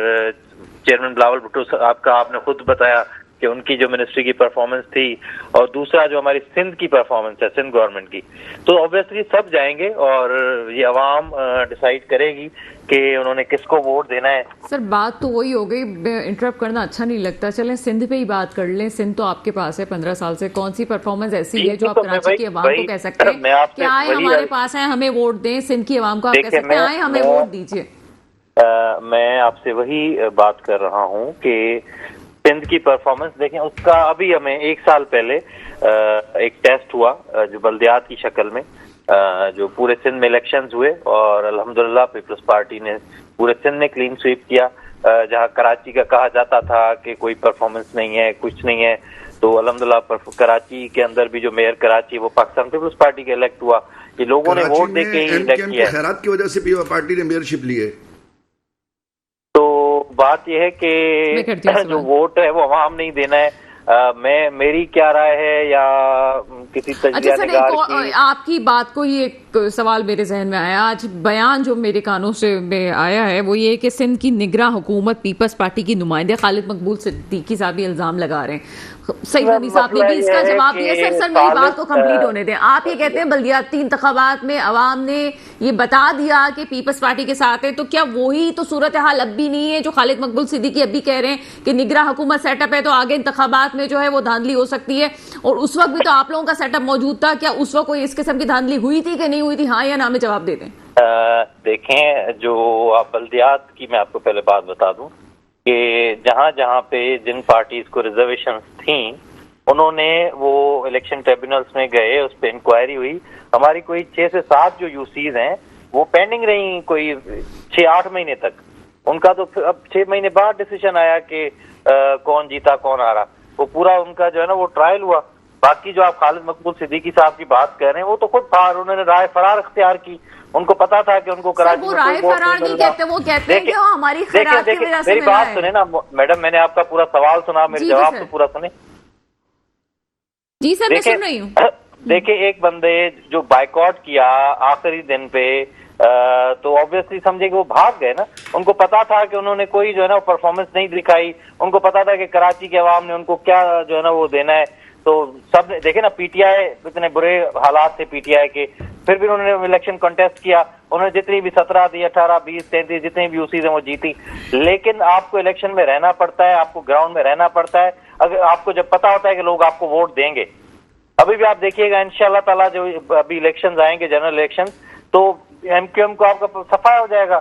چیئرمین بلاول بھٹو صاحب کا آپ نے خود بتایا کہ ان کی جو منسٹری کی پرفارمنس تھی, اور دوسرا جو ہماری سندھ کی پرفارمنس ہے سندھ گورنمنٹ کی. تو آبویسلی سب جائیں گے اور یہ عوام ڈیسائیڈ کرے گی کہ انہوں نے کس کو ووٹ دینا ہے. سر بات تو وہی ہو گئی, انٹرپٹ کرنا اچھا نہیں لگتا, چلیں سندھ پہ ہی بات کر لیں. سندھ تو آپ کے پاس ہے 15 سال سے, کون سی پرفارمنس ایسی ہے جو آپ کراچی کی عوام کو کہہ سکتے ہیں کہ آئے ہمارے پاس ہیں ہمیں ووٹ دیں؟ سندھ کی عوام کو آپ کہہ سکتے ہیں آئے ہمیں ووٹ دیجیے. میں آپ سے وہی بات کر رہا ہوں کہ سندھ کی پرفارمنس دیکھیں, اس کا ابھی ہمیں 1 سال پہلے ایک ٹیسٹ ہوا جو بلدیات کی شکل میں, جو پورے سندھ میں الیکشنز ہوئے اور الحمدللہ پیپلز پارٹی نے پورے سندھ میں کلین سویپ کیا. جہاں کراچی کا کہا جاتا تھا کہ کوئی پرفارمنس نہیں ہے, کچھ نہیں ہے, تو الحمدللہ کراچی کے اندر بھی جو میئر کراچی وہ پاکستان پیپلز پارٹی کے الیکٹ ہوا. یہ لوگوں نے ووٹ دے کے الیکٹ کیا. خیرات کی وجہ سے پی پارٹی نے میئرشپ لی ہے. تو بات یہ ہے کہ جو ووٹ ہے وہ عوام نہیں دینا ہے. میری کیا رائے ہے یا کسی تجزیہ نگار کی؟ آپ کی بات کو ہی ایک سوال میرے ذہن میں آیا. آج بیان جو میرے کانوں سے آیا ہے وہ یہ کہ سندھ کی نگراں حکومت پیپلز پارٹی کی نمائندے خالد مقبول صدیقی صاحب الزام لگا رہے ہیں. سعید غنی صاحب نے بھی اس کا جواب دیا. سر میری بات کو کمپلیٹ ہونے دیں. آپ یہ کہتے ہیں بلدیاتی انتخابات میں عوام نے یہ بتا دیا کہ پیپلز پارٹی کے ساتھ ہے, تو کیا وہی تو صورتحال اب بھی نہیں ہے جو خالد مقبول صدیقی اب بھی کہہ رہے ہیں کہ نگراں حکومت سیٹ اپ ہے تو آگے انتخابات میں جو ہے وہ دھاندلی ہو سکتی ہے؟ اور اس وقت بھی تو آپ لوگوں کا سیٹ اپ موجود تھا, کیا اس وقت کوئی اس قسم کی دھاندلی ہوئی تھی کہ نہیں ہوئی تھی؟ ہاں یا نا میں جواب دے دیں. دیکھیں, جو آپ بلدیات کی میں آپ کو پہلے بات بتا دوں کہ جہاں جہاں پہ جن پارٹیز کو ریزرویشنز تھیں انہوں نے وہ الیکشن ٹریبونلز میں گئے, اس پہ انکوائری ہوئی. ہماری کوئی 6 سے 7 جو یو سیز ہیں وہ پینڈنگ رہی کوئی 6-8 مہینے تک. ان کا تو اب 6 مہینے بعد ڈیسیشن آیا کہ کون جیتا کون ہارا. وہ پورا ان کا جو ہے نا وہ ٹرائل ہوا. باقی جو آپ خالد مقبول صدیقی صاحب کی بات کر رہے ہیں وہ تو خود انہوں نے رائے فرار اختیار کی. ان کو پتا تھا کہ ان کو کراچی میں رائے فرار نہیں کہتے, وہ کہتے ہیں کہ ہماری خیرات کی وجہ سے. میری بات سنیں نا میڈم, میں نے آپ کا پورا سوال سنا, میرے جواب تو پورا سنیں. جی سر میں سن رہی ہوں. دیکھیں, ایک بندے جو بائیکاٹ کیا آخری دن پہ تو آبویسلی سمجھے کہ وہ بھاگ گئے نا. ان کو پتا تھا کہ انہوں نے کوئی جو ہے نا پرفارمنس نہیں دکھائی. ان کو پتا تھا کہ کراچی کے عوام نے ان کو کیا جو ہے نا وہ دینا ہے. تو سب نے دیکھے نا پی ٹی آئی اتنے برے حالات تھے پی ٹی آئی کے, پھر بھی انہوں نے الیکشن کنٹیسٹ کیا. انہوں نے جتنی بھی 17 دی 18 20 33 جتنی بھی یوسیز ہیں وہ جیتی. لیکن آپ کو الیکشن میں رہنا پڑتا ہے, آپ کو گراؤنڈ میں رہنا پڑتا ہے. اگر آپ کو جب پتا ہوتا ہے کہ لوگ آپ کو ووٹ دیں گے, ابھی بھی آپ دیکھیے گا انشاءاللہ تعالیٰ جو ابھی الیکشنز آئیں گے جنرل الیکشن, تو ایم کیو ایم کو آپ کا صفایا ہو جائے گا.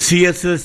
CSS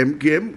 MKM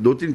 2-3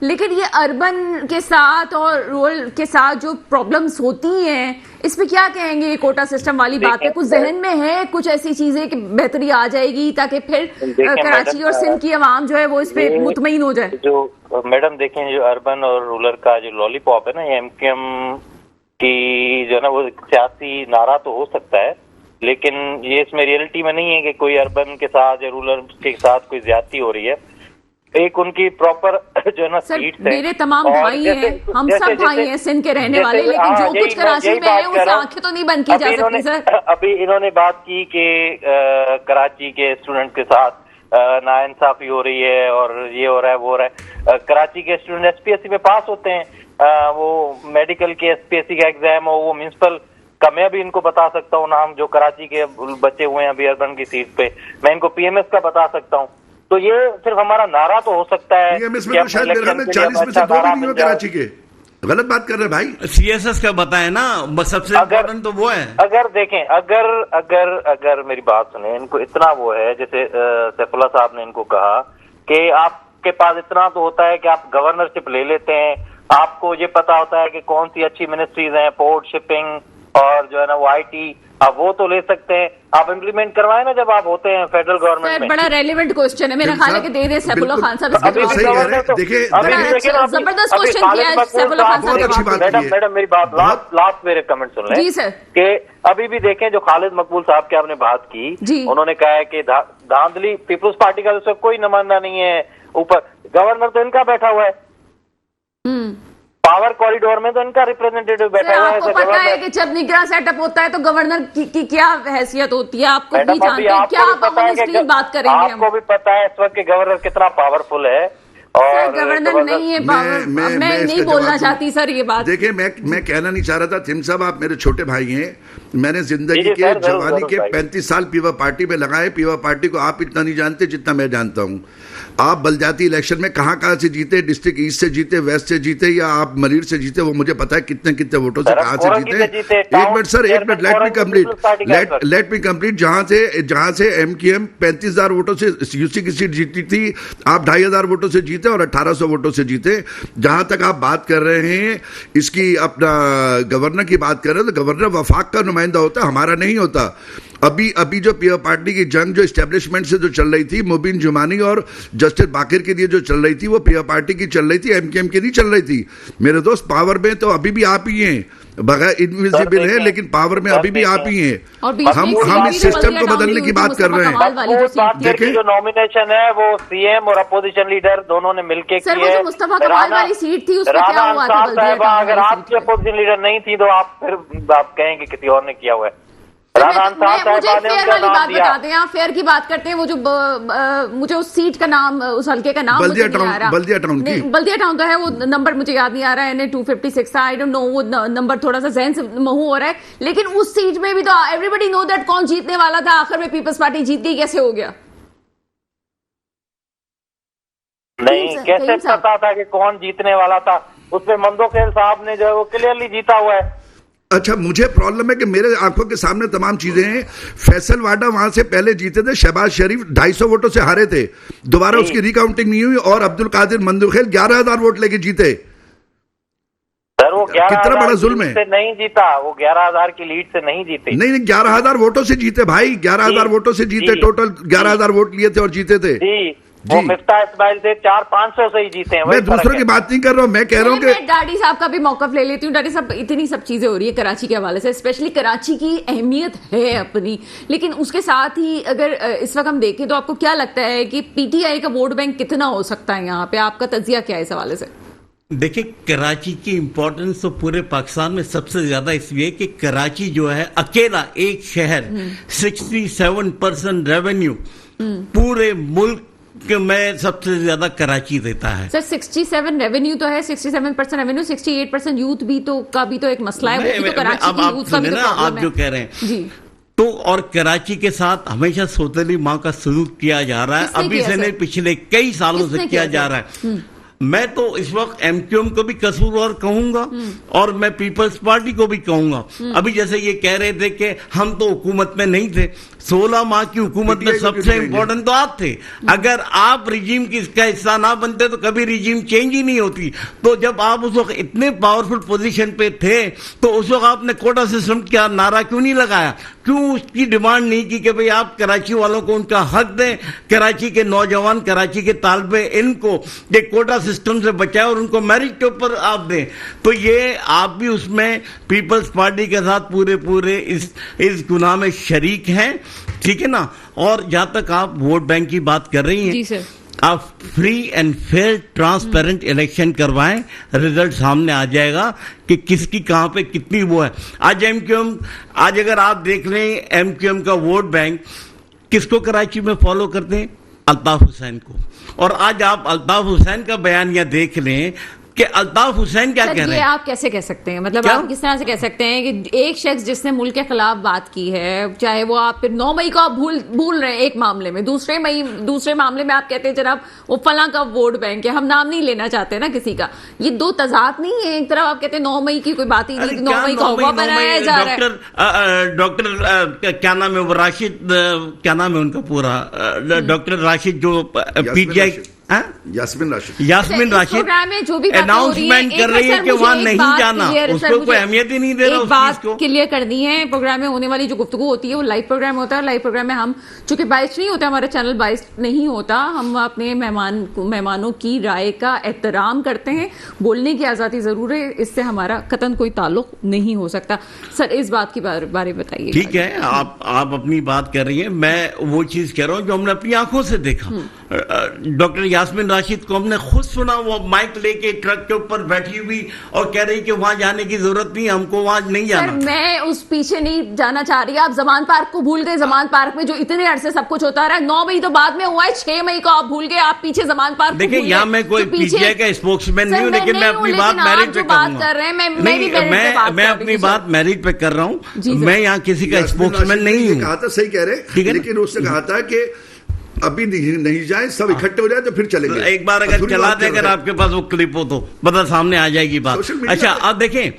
لیکن یہ اربن کے ساتھ اور رورل کے ساتھ جو پرابلمز ہوتی ہیں اس پہ کیا کہیں گے؟ کوٹا سسٹم والی بات پہ کچھ ذہن میں ہے کچھ ایسی چیزیں کہ بہتری آ جائے گی تاکہ پھر کراچی اور سندھ کی عوام جو ہے وہ اس پہ مطمئن ہو جائے؟ جو میڈم دیکھیں جو اربن اور رورل کا جو لالی پاپ ہے نا، ایم کیو ایم کی جو ہے نا وہ سیاسی نعرہ تو ہو سکتا ہے، لیکن یہ اس میں ریئلٹی میں نہیں ہے کہ کوئی اربن کے ساتھ یا رورل کے ساتھ کوئی زیادتی ہو رہی ہے. ایک ان کی پراپر جو ہے نا سیٹس ہے. میرے تمام بھائی ہیں، ہم سب بھائی ہیں سندھ کے رہنے والے، لیکن جو کچھ کراچی میں ہے اس سے آنکھیں تو نہیں بند کی جا سکتی سر. ابھی انہوں نے بات کی کہ کراچی کے اسٹوڈنٹ کے ساتھ ناانصافی ہو رہی ہے اور یہ ہو رہا ہے وہ ہو رہا ہے. کراچی کے student S P S C میں پاس ہوتے ہیں، وہ میڈیکل کے ایس پی ایس سی کا ایگزام ہو، وہ میونسپل کا میں بھی ان کو بتا سکتا ہوں نام، جو کراچی کے بچے ہوئے ہیں ابھی اربن کی سیٹ پہ، میں ان کو پی ایم ایس کا بتا سکتا ہوں. تو یہ صرف ہمارا نعرہ تو ہو سکتا ہے. پی ایم ایس میں تو شاید میرے خیال میں 40 میں سے 2 بھی نہیں ہو کراچی کے. غلط بات کر رہے ہیں بھائی. سی ایس ایس کا بتائیں نا، سب سے امپورٹنٹ تو وہ ہے. اگر دیکھیں اگر میری بات سنیں، ان کو اتنا وہ ہے، جیسے سیف اللہ صاحب نے ان کو کہا کہ آپ کے پاس اتنا تو ہوتا ہے کہ آپ گورنرشپ لے لیتے ہیں، آپ کو یہ پتا ہوتا ہے کہ کون سی اچھی منسٹریز ہیں، پورٹ، شپنگ اور جو ہے نا وہ آئی ٹی، آپ وہ تو لے سکتے ہیں. آپ امپلیمنٹ کروائیں نا جب آپ ہوتے ہیں فیڈرل گورنمنٹ میں. بڑا ریلیونٹ کوسچن ہے، میرا خیال ہے کہ دے دیں سیف اللہ خان صاحب اس کا زبردست کوسچن کیا ہے سیف اللہ خان صاحب. میڈم میری بات لاسٹ میرے کمنٹ سن لیں. جی سر. کہ ابھی بھی دیکھیں جو خالد مقبول صاحب کی آپ نے بات کی، انہوں نے کہا ہے کہ دھاندلی پیپلز پارٹی کا اس وقت کوئی نمائندہ نہیں ہے اوپر، گورنر تو ان کا بیٹھا ہوا ہے، پاور کوریڈور میں تو ان کا ریپرزینٹیٹو بیٹھا ہوا ہے. آپ کو پتا ہے کہ جب نگراں سیٹ اپ ہوتا ہے تو گورنر کی کیا حیثیت ہوتی ہے؟ آپ کو بھی جانتے ہیں، کیا آپ آنیسٹلی بات کریں گے؟ آپ کو بھی پتا ہے اس وقت کہ گورنر کتنا پاورفل ہے. اور گورنر نہیں ہے پاور، میں نہیں بولنا چاہتی سر یہ بات. دیکھیں میں کہنا نہیں چاہ رہا تھا، تھم صاحب آپ میرے چھوٹے بھائی ہیں، میں نے زندگی کے جوانی کے 35 سال پیپل پارٹی میں لگائے. پیپل پارٹی کو آپ اتنا نہیں جانتے جتنا میں جانتا ہوں. آپ بلدیاتی الیکشن میں کہاں سے جیتے، ڈسٹرکٹ ایسٹ سے جیتے، ویسٹ سے جیتے یا آپ ملیر سے جیتے، وہ مجھے پتا ہے کتنے ووٹوں سے کہاں سے جیتے. ایک منٹ سر، ایک منٹ، لیٹ می کمپلیٹ. جہاں سے ایم کیو ایم 35,000 ووٹوں سے یو سی کی سیٹ جیتی تھی، آپ 2,500 ووٹوں سے جیتے اور 1,800 ووٹوں سے جیتے. جہاں تک آپ بات کر رہے ہیں اس کی اپنا گورنر کی بات کر رہے ہیں، تو گورنر وفاق کا نمائندہ ہوتا ہے، ہمارا نہیں ہوتا. ابھی جو پیپل پارٹی کی جنگ جو اسٹیبلشمنٹ سے جو چل رہی تھی، مبین جمانی اور جسٹس باقر کے لیے جو چل رہی تھی، وہ پیپل پارٹی کی چل رہی تھی، ایم کیو ایم کی نہیں چل رہی تھی. میرے دوست پاور میں تو ابھی بھی آپ ہی ہیں، بغیر انویزیبل ہے لیکن پاور میں ابھی بھی آپ ہی ہیں. ہم اس سسٹم کو بدلنے کی بات کر رہے ہیں. دیکھیں جو نومینیشن ہے وہ سی ایم اور اپوزیشن لیڈر دونوں نے مل کے کی ہے. مصطفیٰ کمال والی سیٹ تھی، اس پہ کیا ہوا تھا؟ اگر آپ کی اپوزیشن لیڈر نہیں تھی تو آپ کہیں گے کسی اور نے کیا ہوا ہے. مجھے فیئر والی بات بتا دیں، آپ فیئر کی بات کرتے ہیں، وہ جو مجھے اس سیٹ کا نام، اس حلقے کا نام بلدیہ ٹاؤن تو ہے، وہ نمبر مجھے یاد نہیں آ رہا ہے، 256 تھا، آئی ڈونٹ نو، وہ نمبر تھوڑا سا ذہن سے محو ہو رہا ہے. لیکن اس سیٹ میں بھی تو ایوری بڈی نو دیٹ کون جیتنے والا تھا. آخر میں پیپلز پارٹی جیت گئی، کیسے ہو گیا؟ نہیں، کیسے پتا تھا کہ کون جیتنے والا تھا؟ اس میں مندوخیل صاحب نے جو ہے وہ کلیئرلی جیتا ہوا ہے. اچھا، مجھے پرابلم ہے کہ میرے آنکھوں کے سامنے تمام چیزیں ہیں. فیصل واڈا وہاں سے پہلے جیتے تھے، شہباز شریف 250 ووٹوں سے ہارے تھے، دوبارہ اس کی ریکاؤنٹنگ نہیں ہوئی، اور عبد القادر مندوخیل 11,000 ووٹ لے کے جیتے. سر وہ کتنا بڑا ظلم ہے. نہیں جیتا، وہ 11,000 کی لیڈ سے نہیں جیتے. نہیں 11,000 ووٹوں سے جیتے بھائی، 11,000 ووٹوں سے جیتے. ٹوٹل 11,000 ووٹ لیے تھے اور جیتے تھے. وہ مفتاح اسماعیل سے 400-500 سے ہی جیتے ہیں. میں دوسروں کی بات نہیں کر رہا ہوں، میں کہہ رہا ہوں کہ ڈاڈی صاحب کا بھی موقف لے لیتی ہوں. ڈاڈی صاحب، اتنی سب چیزیں ہو رہی ہے کراچی کے حوالے سے، اسپیشلی کراچی کی اہمیت ہے اپنی، لیکن اس کے ساتھ ہی اگر اس وقت ہم دیکھیں تو آپ کو کیا لگتا ہے کہ پی ٹی آئی کا ووٹ بینک کتنا ہو سکتا ہے یہاں پہ؟ آپ کا تجزیہ کیا ہے اس حوالے سے؟ دیکھیں، کراچی کی امپورٹنس تو پورے پاکستان میں سب سے زیادہ اس لیے کہ کراچی جو ہے اکیلا ایک شہر 67% ریونیو پورے ملک میں سب سے زیادہ کراچی دیتا ہے. سر 67 ریونیو تو ہے، 67% ریونیو، 68% یوتھ بھی تو کا بھی تو ایک مسئلہ ہے. اب آپ سنیں نا، آپ جو کہہ رہے ہیں جی تو، اور کراچی کے ساتھ ہمیشہ سوتیلی ماں کا سلوک کیا جا رہا ہے، ابھی سے نہیں، پچھلے کئی سالوں سے کیا جا رہا ہے. میں تو اس وقت ایم کیو ایم کو بھی قصوروار کہوں گا اور میں پیپلز پارٹی کو بھی کہوں گا. ابھی جیسے یہ کہہ رہے تھے کہ ہم تو حکومت میں نہیں تھے, 16 ماہ کی حکومت میں سب سے امپورٹنٹ تو آپ تھے. اگر آپ ریجیم کا حصہ نہ بنتے تو کبھی ریجیم چینج ہی نہیں ہوتی. تو جب آپ اس وقت اتنے پاورفل پوزیشن پہ تھے تو اس وقت آپ نے کوٹا سسٹم کا نعرہ کیوں نہیں لگایا؟ کیوں اس کی ڈیمانڈ نہیں کی کہ بھئی آپ کراچی والوں کو ان کا حق دیں, کراچی کے نوجوان, کراچی کے طالب علم کو یہ کوٹا سسٹم سے بچائے اور ان کو میرٹ کے اوپر آپ دیں؟ تو یہ آپ بھی اس میں پیپلز پارٹی کے ساتھ پورے اس گناہ میں شریک ہیں, ٹھیک ہے نا. اور جہاں تک آپ ووٹ بینک کی بات کر رہی ہیں, جی سر, آپ free and fair transparent election کروائیں, رزلٹ سامنے آ جائے گا کہ کس کی کہاں پہ کتنی وہ ہے. آج ایم کیو ایم, آج اگر آپ دیکھ لیں ایم کیو ایم کا ووٹ بینک کس کو کراچی میں فالو کرتے ہیں؟ الطاف حسین کو. اور آج آپ الطاف حسین کا بیانیہ دیکھ لیں کہ الطاف حسین کیا کہہ رہے ہیں. یہ آپ کیسے کہہ سکتے ہیں؟ مطلب آپ کس طرح سے کہہ سکتے ہیں کہ ایک شخص جس نے ملک کے خلاف بات کی ہے, چاہے وہ آپ پھر 9 مئی کو آپ بھول رہے ہیں ایک معاملے میں, دوسرے معاملے میں آپ کہتے ہیں جناب وہ فلاں کا ووٹ بینک ہے, ہم نام نہیں لینا چاہتے نا کسی کا. یہ دو تضاد نہیں ہے. ایک طرف آپ کہتے ہیں 9 مئی کی کوئی بات ہی نہیں, 9 مئی کا ہوا بنایا جا رہا ہے. ڈاکٹر کیا نام ہے وہ, راشد, کیا نام ہے ان کا پورا, ڈاکٹر راشد جو P T I, Yasmin Rashid announcement کر رہی ہے کہ وہاں نہیں جانا, اس کو کوئی اہمیت ہی نہیں دے رہا. ایک بات کلیئر کرنی ہے, پروگرام میں ہونے والی جو گفتگو ہوتی ہے وہ لائیو پروگرام ہوتا ہے. لائیو پروگرام میں ہم چونکہ باعث نہیں ہوتا, ہمارا چینل باعث نہیں ہوتا, ہم اپنے مہمانوں کی رائے کا احترام کرتے ہیں. بولنے کی آزادی ضرور ہے, اس سے ہمارا قطعاً کوئی تعلق نہیں ہو سکتا. سر اس بات کے بارے میں بتائیے. ٹھیک ہے, آپ اپنی بات کر رہی ہیں, میں وہ چیز کہہ رہا ہوں جو ہم نے اپنی آنکھوں سے دیکھا. ڈاکٹر یاسمین راشد کو ہم نے خود سنا, وہ مائک لے کے ٹرک کے اوپر بیٹھی ہوئی اور کہہ رہی کہ وہاں جانے کی ضرورت نہیں, ہم کو وہاں نہیں جانا. میں اس پیچھے نہیں جانا چاہ رہی. آپ زمان پارک کو بھول گئے. زمان پارک میں جو اتنے عرصے سب کچھ ہوتا رہا ہے, 9 مئی تو بعد میں ہوا ہے, 6 مئی کو آپ بھول گئے. آپ پیچھے زمان پارک. دیکھیں یہاں میں کوئی پی ٹی آئی کا اسپوکس مین نہیں ہوں, لیکن میں اپنی بات میرٹ پہ کر رہا ہوں. میں اپنی بات میرٹ پہ کر رہا ہوں, میں یہاں کسی کا اسپوکس مین نہیں ہوں. کہا تھا صحیح کہہ رہے, لیکن اس نے کہا تھا کہ ابھی نہیں جائیں, سب اکٹھے ہو جائیں تو پھر چلیں گے. ایک بار اگر چلا دیں, اگر آپ کے پاس وہ کلپ ہو تو پتہ سامنے آ جائے گی بات. اچھا اب دیکھیں,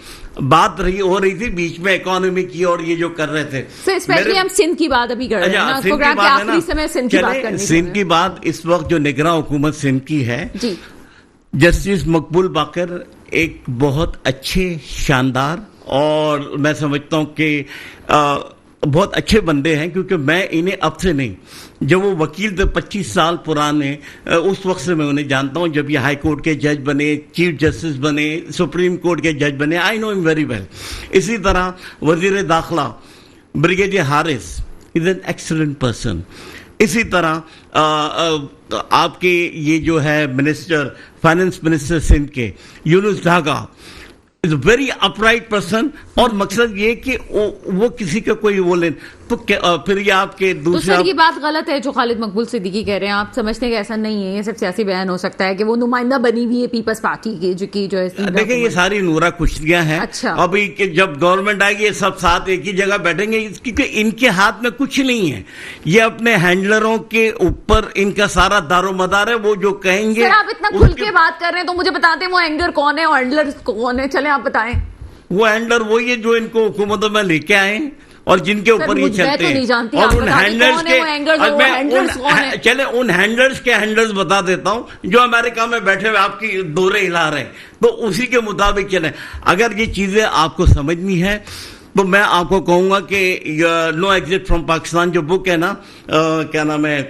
بات ہو رہی تھی بیچ میں اکانومی کی اور یہ جو کر رہے تھے, اسپیشلی ہم سندھ کی بات ابھی کر رہے ہیں, پروگرام کے آخری سمے سندھ کی بات کرنی ہے. سندھ کی بات اس وقت جو نگراں حکومت سندھ کی ہے, جسٹس مقبول باقر ایک بہت اچھے, شاندار, اور میں سمجھتا ہوں کہ بہت اچھے بندے ہیں, کیونکہ میں انہیں اب سے نہیں, جب وہ وکیل تھے 25 سال پرانے, اس وقت سے میں انہیں جانتا ہوں. جب یہ ہائی کورٹ کے جج بنے, چیف جسٹس بنے, سپریم کورٹ کے جج بنے, آئی نو ہم ویری ویل. اسی طرح وزیر داخلہ brigadier Haris is an excellent person. اسی طرح آپ کے یہ جو ہے منسٹر, فائنانس منسٹر سندھ کے یونس ڈھاگا از اے ویری اپرائٹ پرسن. اور مقصد یہ کہ وہ کسی کا کوئی وہ لیں تو پھر یہ آپ کے دوسرے. تو سر یہ بات غلط ہے جو خالد مقبول صدیقی کہہ رہے ہیں, آپ سمجھتے ہیں کہ ایسا نہیں ہے, یہ صرف سیاسی بیان ہو سکتا ہے کہ وہ نمائندہ بنی ہوئی ہے پیپلز پارٹی کی جو کہ جو ہے. دیکھیں یہ ساری نورا کشتیاں ہیں. ابھی جب گورنمنٹ آئے گی یہ سب ساتھ ایک ہی جگہ بیٹھیں گے, کیونکہ ان کے ہاتھ میں کچھ نہیں ہے, یہ اپنے ہینڈلروں کے اوپر ان کا سارا دار و مدار ہے. وہ جو کہیں گے. سر آپ اتنا کھل کے بات کر رہے ہیں تو مجھے بتاتے ہیں وہ ہینڈلر کون ہے اور ہینڈلر کون ہے, چلیں آپ بتائیں. وہ ہینڈلر وہی ہے جو ان کو حکومتوں میں لے کے آئے ہیں اور جن کے اوپر یہ چلتے ہیں. اور ان ہینڈلرز کے, چلے ان ہینڈلرز کے ہینڈلرز بتا دیتا ہوں جو امریکہ میں بیٹھے ہوئے آپ کی دورے ہلا رہے ہیں, تو اسی کے مطابق چلیں. اگر یہ چیزیں آپ کو سمجھنی ہے تو میں آپ کو کہوں گا کہ نو ایگزٹ فرام پاکستان جو بک ہے نا, کیا نام ہے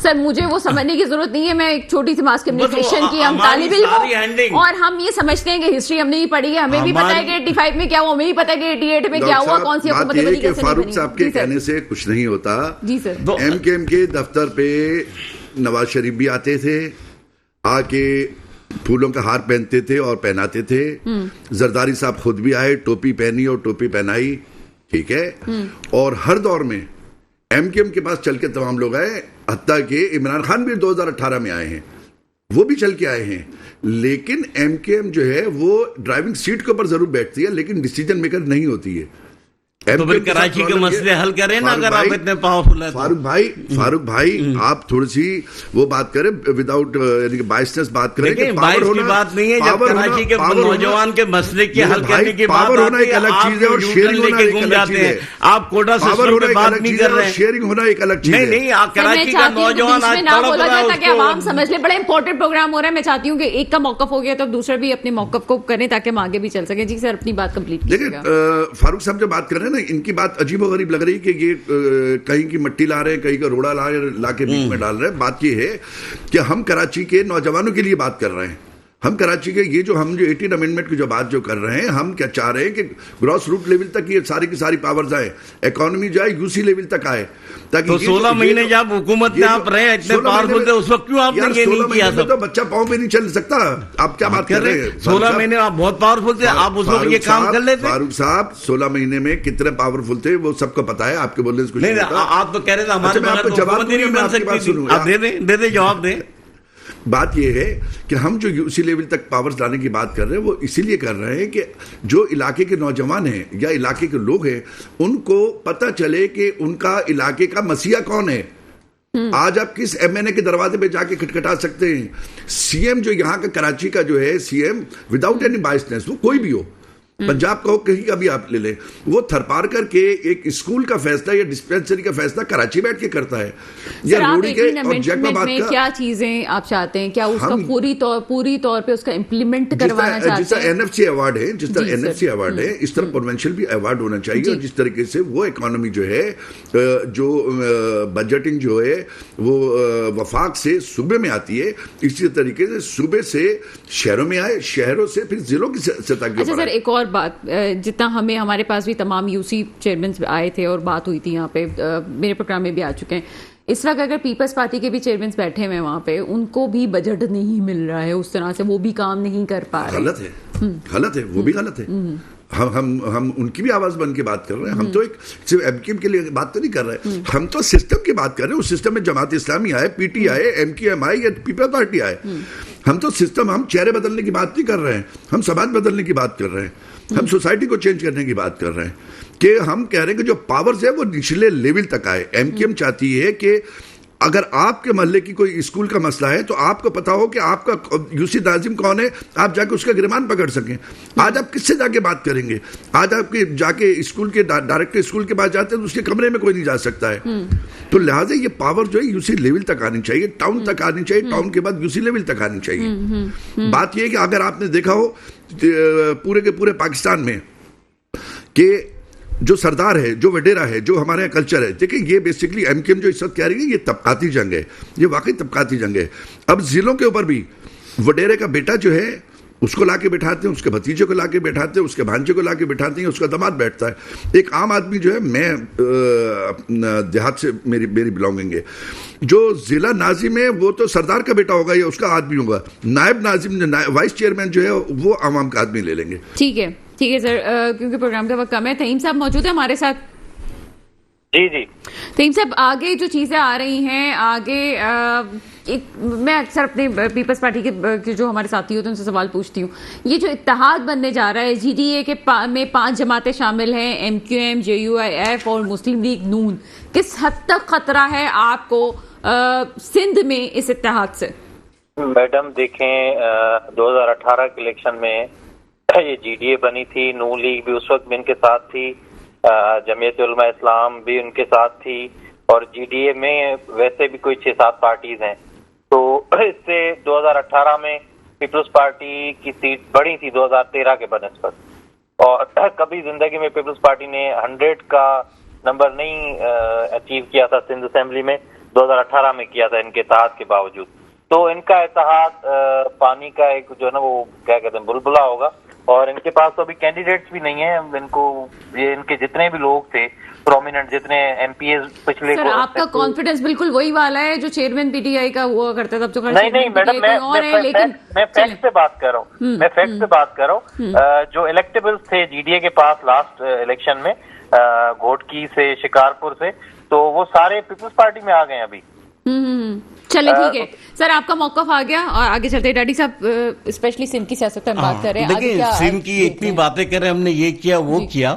سر, مجھے وہ سمجھنے کی ضرورت نہیں ہے. میں ایک چھوٹی سی ماس کمیونیکیشن کی ہم طالب علم ہوں اور ہم یہ سمجھتے ہیں کہ ہسٹری ہم نے ہی پڑھی ہے, ہمیں بھی پتا ہے کہ 85 میں کیا ہوا, ہمیں بھی پتا ہے کہ 88 میں کیا ہوا, کون سی حکومت بنی کیسے بنی. فاروق صاحب کے کہنے سے کچھ نہیں ہوتا. جی سر. ایم کے ایم کے دفتر پہ نواز شریف بھی آتے تھے, آ کے پھولوں کا ہار پہنتے تھے اور پہناتے تھے. زرداری صاحب خود بھی آئے, ٹوپی پہنی اور ٹوپی پہنائی, ٹھیک ہے. اور ہر دور میں ایم کے ایم کے پاس چل کے تمام لوگ آئے, حتیٰ کہ عمران خان بھی 2018 میں آئے ہیں, وہ بھی چل کے آئے ہیں. لیکن ایم کے ایم جو ہے وہ ڈرائیونگ سیٹ کے اوپر ضرور بیٹھتی ہے لیکن ڈیسیجن میکر نہیں ہوتی ہے. تو پھر کراچی کے مسئلے حل کریں نا اگر آپ اتنے پاورفل ہیں. فاروق بھائی آپ تھوڑی سی وہ بات کریں وداؤٹ یعنی کہ بائسنس بات کریں. بائس کی بات نہیں ہے, جب کراچی کے نوجوان کے مسئلے کی حل کرنے کی بات ہونا ایک الگ چیز ہے اور شیئرنگ ہونا ایک الگ چیز ہے. آپ کوٹا سسٹم پہ بات نہیں کر رہے ہیں, شیئرنگ ہونا ایک الگ چیز ہے. نہیں کراچی کا نوجوان آج تڑپ رہا ہے تاکہ عوام سمجھ لے. بڑا امپورٹنٹ پروگرام ہو رہا ہے, میں چاہتی ہوں کہ ایک کا موقف ہو گیا تو دوسرا بھی اپنے موقف کو کریں تاکہ ہم آگے بھی چل سکیں. جی سر اپنی بات کمپلیٹ کیجیے گا. فاروق صاحب جو بات کر رہے ہیں نا, ان کی بات عجیب و غریب لگ رہی کہ یہ کہیں کی مٹی لا رہے ہیں, کہیں کا روڑا لا کے بیچ میں ڈال رہے ہیں. بات یہ ہے کہ ہم کراچی کے نوجوانوں کے لیے بات کر رہے ہیں. ہم کراچی کے یہ جو ہم جو 18 امینڈمنٹ کی جو بات جو کر رہے ہیں, ہم کیا چاہ رہے ہیں کہ گراس روٹ لیول تک یہ ساری کی ساری پاورز آئے, اکانومی جو ہے یو سی لیول تک آئے. تو 16 مہینے جب حکومت میں آپ رہے اتنے پاورفل تھے, اس وقت کیوں آپ نے یہ نہیں کیا؟ تو بچہ پاؤں پہ نہیں چل سکتا. آپ کیا بات کر رہے ہیں؟ 16 مہینے آپ بہت پاورفل تھے, آپ اس وقت یہ کام کر لیتے. فاروق صاحب 16 مہینے میں کتنے پاورفل تھے وہ سب کو پتا ہے, آپ کے بولنے سے کچھ نہیں. آپ تو کہہ رہے تھے ہمارے جواب دے دیں, جواب دیں. بات یہ ہے کہ ہم جو اسی لیول تک پاورز لانے کی بات کر رہے ہیں وہ اسی لیے کر رہے ہیں کہ جو علاقے کے نوجوان ہیں یا علاقے کے لوگ ہیں ان کو پتہ چلے کہ ان کا علاقے کا مسیحا کون ہے. آج آپ کس ایم این اے کے دروازے پہ جا کے کھٹکھٹا سکتے ہیں. سی ایم جو یہاں کا کراچی کا جو ہے C M without any biasness, وہ کوئی بھی ہو, پنجاب کا ہو کہیں کا بھی آپ لے لیں, وہ تھر پار کر کے ایک اسکول کا فیصلہ یا ڈسپینسری کا فیصلہ کراچی بیٹھ کے کرتا ہے. یا روڑی کے اور جیک بات کا کیا چیزیں آپ چاہتے ہیں, کیا اس کا پوری طور پہ اس کا امپلیمنٹ کروانا چاہتے ہیں؟ جس طرح این ایف سی ایوارڈ ہے, جس طرح این ایف سی ایوارڈ ہے, اس طرح پروونشل بھی ایوارڈ ہونا چاہیے. اور جس طریقے سے وہ اکانومی جو ہے, جو بجٹنگ جو ہے وہ وفاق سے صوبے میں آتی ہے, اسی طریقے سے صوبے سے شہروں میں آئے, شہروں سے پھر ضلعوں کی سطح کی. اچھا سر ایک اور بات, جتنا ہمیں ہمارے پاس بھی تمام یو سی چیئرمین آئے تھے اور بات ہوئی تھی یہاں پہ, میرے پروگرام میں بھی آ چکے ہیں. اس وقت اگر پیپلز پارٹی کے بھی چیئرمین بیٹھے ہوئے وہاں پہ, ان کو بھی بجٹ نہیں مل رہا ہے اس طرح سے, وہ بھی کام نہیں کر پا رہے. غلط ہے, وہ بھی غلط ہے. ہم ان کی بھی آواز بن کے بات کر رہے ہیں. ہم تو ایک صرف ایم کیو ایم کے لیے بات تو نہیں کر رہے, ہم تو سسٹم کی بات کر رہے ہیں. اس سسٹم میں جماعت اسلامی آئے, پی ٹی آئے, ایم کیو ایم آئے یا پیپل پارٹی آئے. ہم تو سسٹم, ہم چہرے بدلنے کی بات نہیں کر رہے ہیں, ہم سماج بدلنے کی بات کر رہے ہیں, ہم سوسائٹی کو چینج کرنے کی بات کر رہے ہیں. کہ ہم کہہ رہے ہیں کہ جو پاورز ہے وہ نچلے لیول تک آئے. ایم کیو ایم چاہتی ہے کہ اگر آپ کے محلے کی کوئی اسکول کا مسئلہ ہے تو آپ کو پتا ہو کہ آپ کا یو سی ناظم کون ہے, آپ جا کے اس کا گریبان پکڑ سکیں. آج آپ کس سے جا کے بات کریں گے؟ آج آپ کے جا کے اسکول کے ڈائریکٹر اسکول کے پاس جاتے ہیں تو اس کے کمرے میں کوئی نہیں جا سکتا ہے. تو لہٰذا یہ پاور جو ہے یو سی لیول تک آنی چاہیے, ٹاؤن تک آنی چاہیے, ٹاؤن کے بعد یو سی لیول تک آنی چاہیے. بات یہ ہے کہ اگر آپ نے دیکھا ہو پورے کے پورے پاکستان میں کہ جو سردار ہے, جو وڈیرا ہے, جو ہمارے یہاں کلچر ہے, دیکھیں یہ بیسکلی ایم کیو ایم جو اس وقت کہہ رہی ہے یہ طبقاتی جنگ ہے, یہ واقعی طبقاتی جنگ ہے. اب ضلعوں کے اوپر بھی وڈیرے کا بیٹا جو ہے اس کو لا کے بٹھاتے ہیں, اس کے بھتیجے کو لا کے بٹھاتے ہیں, اس کے بھانجے کو لا کے بٹھاتے ہیں, اس کا داماد بیٹھتا ہے. ایک عام آدمی جو ہے, میں دیہات سے میری بلانگنگ ہے, جو ضلع ناظم ہے وہ تو سردار کا بیٹا ہوگا یا اس کا آدمی ہوگا, نائب ناظم وائس چیئرمین جو ہے وہ عوام کا آدمی لے لیں گے. ٹھیک ہے سر, کیونکہ پروگرام کا وقت کم ہے. تہیم صاحب موجود ہیں ہمارے ساتھ؟ جی تہیم صاحب, آگے جو چیزیں آ رہی ہیں آگے, میں اکثر اپنے پیپلز پارٹی کے جو ہمارے ساتھی ہوتے ہیں ان سے سوال پوچھتی ہوں, یہ جو اتحاد بننے جا رہا ہے, جی ڈی اے کے میں 5 جماعتیں شامل ہیں, M Q M, J U I F اور مسلم لیگ نون, کس حد تک خطرہ ہے آپ کو سندھ میں اس اتحاد سے؟ میڈم دیکھیں, 2018 کے الیکشن میں یہ جی ڈی اے بنی تھی, نون لیگ بھی اس وقت بھی ان کے ساتھ تھی, جمعیت علماء اسلام بھی ان کے ساتھ تھی, اور جی ڈی اے میں ویسے بھی کوئی 6-7 پارٹیز ہیں. تو اس سے 2018 میں پیپلز پارٹی کی سیٹ بڑی تھی 2013 کے بنسبت, اور کبھی زندگی میں پیپلز پارٹی نے 100 کا نمبر نہیں اچیو کیا تھا سندھ اسمبلی میں, 2018 میں کیا تھا ان کے اتحاد کے باوجود. تو ان کا اتحاد پانی کا ایک جو ہے نا وہ کیا کہتے ہیں بلبلا ہوگا, اور ان کے پاس تو ابھی کینڈیڈیٹس بھی نہیں ہیں. ان کو یہ ان کے جتنے بھی لوگ تھے پرومیننٹ, جتنے ایم پی ایز پچھلے, سر آپ کا کانفیڈنس بالکل وہی والا ہے جو چیئرمین پی ٹی آئی کا ہوا کرتا تھا. نہیں میڈم, میں فیکٹ سے بات کر رہا ہوں, جو الیکٹیبلز تھے جی ڈی اے کے پاس لاسٹ الیکشن میں گھوٹکی سے, شکارپور سے, تو وہ سارے پیپلز پارٹی میں آ گئے ابھی. چلے ٹھیک ہے سر, آپ کا موقف آ گیا, اور آگے چلتے ہیں. ڈیڈی صاحب اسپیشلی سندھ کی سیاست پر بات کر رہے ہیں. دیکھیں سندھ کی اتنی باتیں کر رہے ہیں, ہم نے یہ کیا وہ کیا,